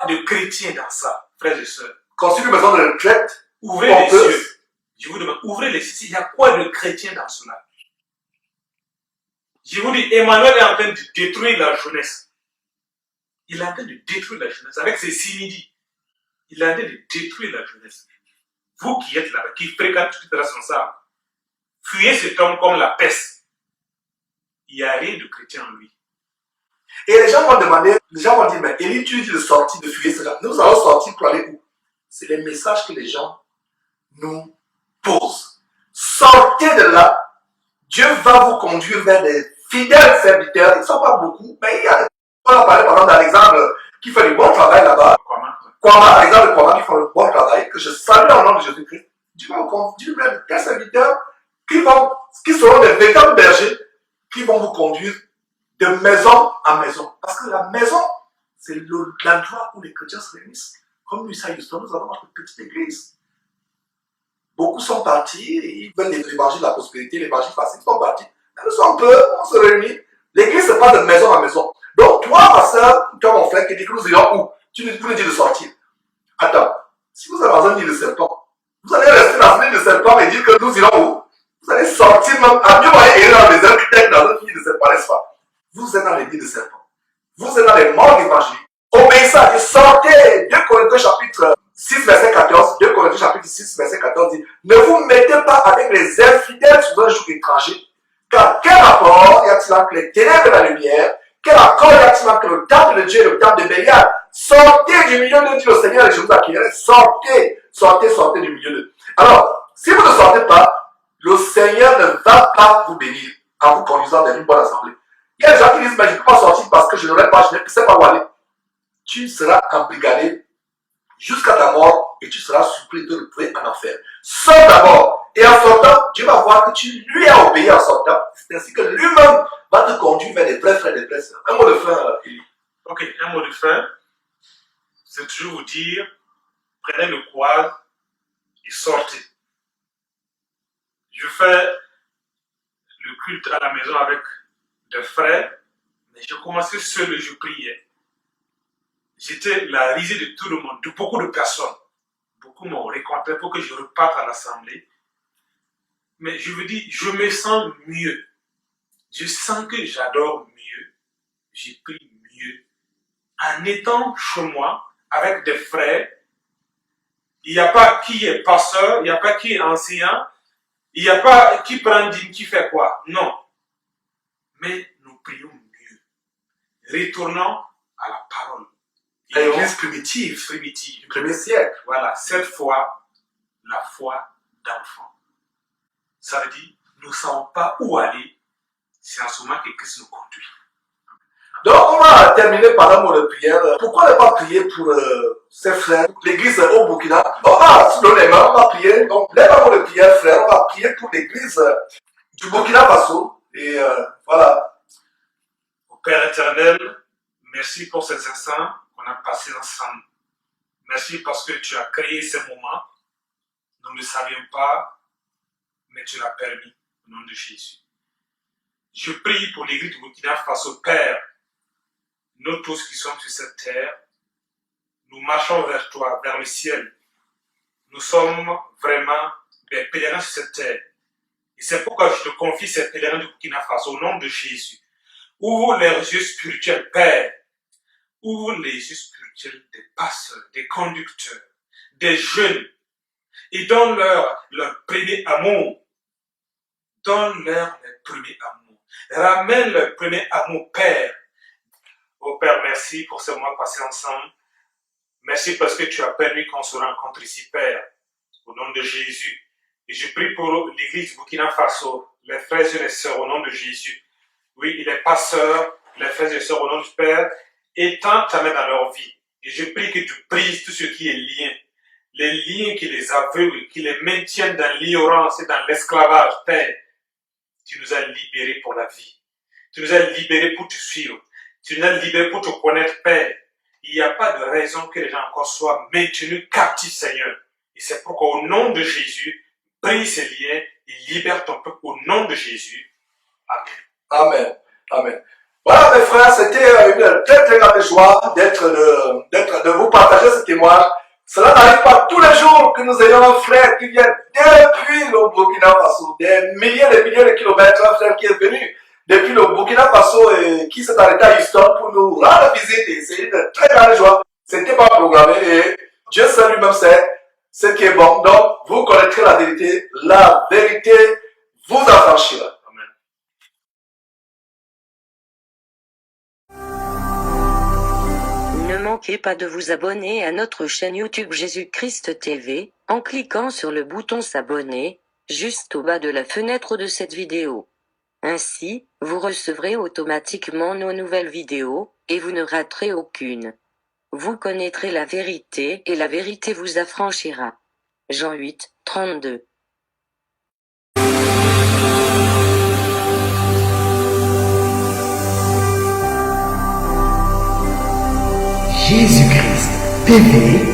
De chrétien dans ça, frères et sœurs. Construire une maison de retraite, ouvrez les yeux. Je vous demande, ouvrez les yeux. Il y a quoi de chrétien dans cela? Je vous dis, Emmanuel est en train de détruire la jeunesse. Il est en train de détruire la jeunesse avec ses simili. Il est en train de détruire la jeunesse. Vous qui êtes là-bas, qui fréquentez tout les responsables, fuyez cet homme comme la peste. Il n'y a rien de chrétien en lui. Et les gens m'ont demandé, les gens m'ont dit, mais Élie, tu dis de sortir, de fuir cela. Nous allons sortir pour aller où? C'est les messages que les gens nous posent. Sortez de là. Dieu va vous conduire vers des fidèles serviteurs. Ils ne sont pas beaucoup, mais il y a, on a parlé par exemple d'Alexandre qui fait du bon travail là-bas. Alexandre Kwama qui fait du bon travail, que je salue en nom de Jésus-Christ. Dieu va vous conduire vers des serviteurs qui seront des véritables bergers, qui vont vous conduire de maison en maison. Parce que la maison, c'est l'endroit où les chrétiens se réunissent. Comme nous, à Houston, nous avons notre petite église. Beaucoup sont partis, ils veulent l'évangile de la prospérité, l'évangile facile, ils sont partis. Mais nous sommes peu, on se réunit. L'église, c'est pas de maison en maison. Donc, toi, ma soeur, toi, mon frère, qui dit que nous irons où? Vous nous dites de sortir. Attends, si vous êtes dans un nid de serpent, vous allez rester dans un nid de serpent et dire que nous irons où? Vous allez sortir même, à mieux moyen et dans les désert que dans un nid de serpent, n'est-ce pas? Vous êtes dans les nids de serpent. Vous êtes dans les morts d'évangile. Obéissez à Dieu, sortez. 2 Corinthiens chapitre 6, verset 14. 2 Corinthiens chapitre 6, verset 14 dit, ne vous mettez pas avec les infidèles sous un joug étranger, car quel rapport y a-t-il entre les ténèbres et la lumière? Quel accord y a-t-il entre le temple de Dieu et le temple de Bélial? Sortez du milieu d'eux, dit le Seigneur, et je vous accueillerai. Sortez, sortez, sortez du milieu d'eux. Alors, si vous ne sortez pas, le Seigneur ne va pas vous bénir en vous conduisant dans une bonne assemblée. Il y a des gens qui disent, mais je ne peux pas sortir parce que je n'aurai pas, je ne sais pas où aller. Tu seras embrigadé jusqu'à ta mort et tu seras supplié de retrouver en enfer. Sors d'abord. Et en sortant, Dieu va voir que tu lui as obéi en sortant. C'est ainsi que lui-même va te conduire vers des vrais frères et des vraies sœurs. Un mot de fin, Élie. Ok, un mot de fin. C'est toujours vous dire, prenez le courage et sortez. Je fais le culte à la maison avec des frères, mais je commençais seul et je priais. J'étais la risée de tout le monde, de beaucoup de personnes. Beaucoup m'ont rencontré pour que je reparte à l'assemblée. Mais je vous dis, je me sens mieux. Je sens que j'adore mieux. J'ai pris mieux. En étant chez moi, avec des frères, il n'y a pas qui est pasteur, il n'y a pas qui est enseignant, il n'y a pas qui prend dîme, qui fait quoi. Non. Mais nous prions mieux. Retournons à la parole. L'église primitive du premier siècle. Voilà, cette fois, la foi d'enfant. Ça veut dire, nous ne savons pas où aller, c'est en ce moment que Christ nous conduit. Donc, on va terminer par un mot de prière. Pourquoi ne pas prier pour ces frères, l'église au Burkina? On va se donner les mains, on va prier. Donc, lève un mot de prière, frère. On va prier pour l'église du Burkina Faso. Et voilà. Au Père éternel, merci pour ces instants qu'on a passés ensemble. Merci parce que tu as créé ces moments. Nous ne savions pas, mais tu l'as permis au nom de Jésus. Je prie pour l'église du Burkina Faso, Père. Nous tous qui sommes sur cette terre, nous marchons vers toi, vers le ciel. Nous sommes vraiment des pèlerins sur cette terre. Et c'est pourquoi je te confie ces pèlerins du Burkina Faso au nom de Jésus. Ouvre leurs yeux spirituels, Père. Ouvre les yeux spirituels des pasteurs, des conducteurs, des jeunes. Et donne-leur leur premier amour. Donne-leur leur premier amour. Ramène leur premier amour, Père. Oh Père, merci pour ce mois passé ensemble. Merci parce que tu as permis qu'on se rencontre ici, Père, au nom de Jésus. Et je prie pour l'église Burkina Faso, les frères et les sœurs, au nom de Jésus. Oui, il est pasteurs, les frères et les sœurs, au nom du Père, étends ta main dans leur vie. Et je prie que tu brises tout ce qui est lien. Les liens qui les aveuglent, qui les maintiennent dans l'ignorance et dans l'esclavage, Père. Tu nous as libérés pour la vie. Tu nous as libérés pour te suivre. Tu nous as libérés pour te connaître, Père. Il n'y a pas de raison que les gens encore soient maintenus captifs, Seigneur. Et c'est pourquoi, au nom de Jésus, brise ces liens et libère ton peuple au nom de Jésus. Amen. Amen. Amen. Voilà, mes frères, c'était une très très grande joie de vous partager ce témoignage. Cela n'arrive pas tous les jours que nous ayons un frère qui vient depuis le Burkina Faso, des milliers de kilomètres, un frère qui est venu depuis le Burkina Faso qui s'est arrêté à Houston pour nous rendre visite. Et c'est une très grande joie. C'était pas programmé et Dieu seul lui-même sait ce qui est bon. Donc, vous connaîtrez la vérité. La vérité vous affranchira. Ne manquez pas de vous abonner à notre chaîne YouTube Jésus-Christ TV, en cliquant sur le bouton s'abonner, juste au bas de la fenêtre de cette vidéo. Ainsi, vous recevrez automatiquement nos nouvelles vidéos, et vous ne raterez aucune. Vous connaîtrez la vérité et la vérité vous affranchira. Jean 8, 32. Jésus-Christ TV,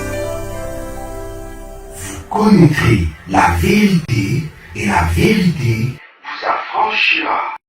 vous connaîtrez la vérité et la vérité vous affranchira.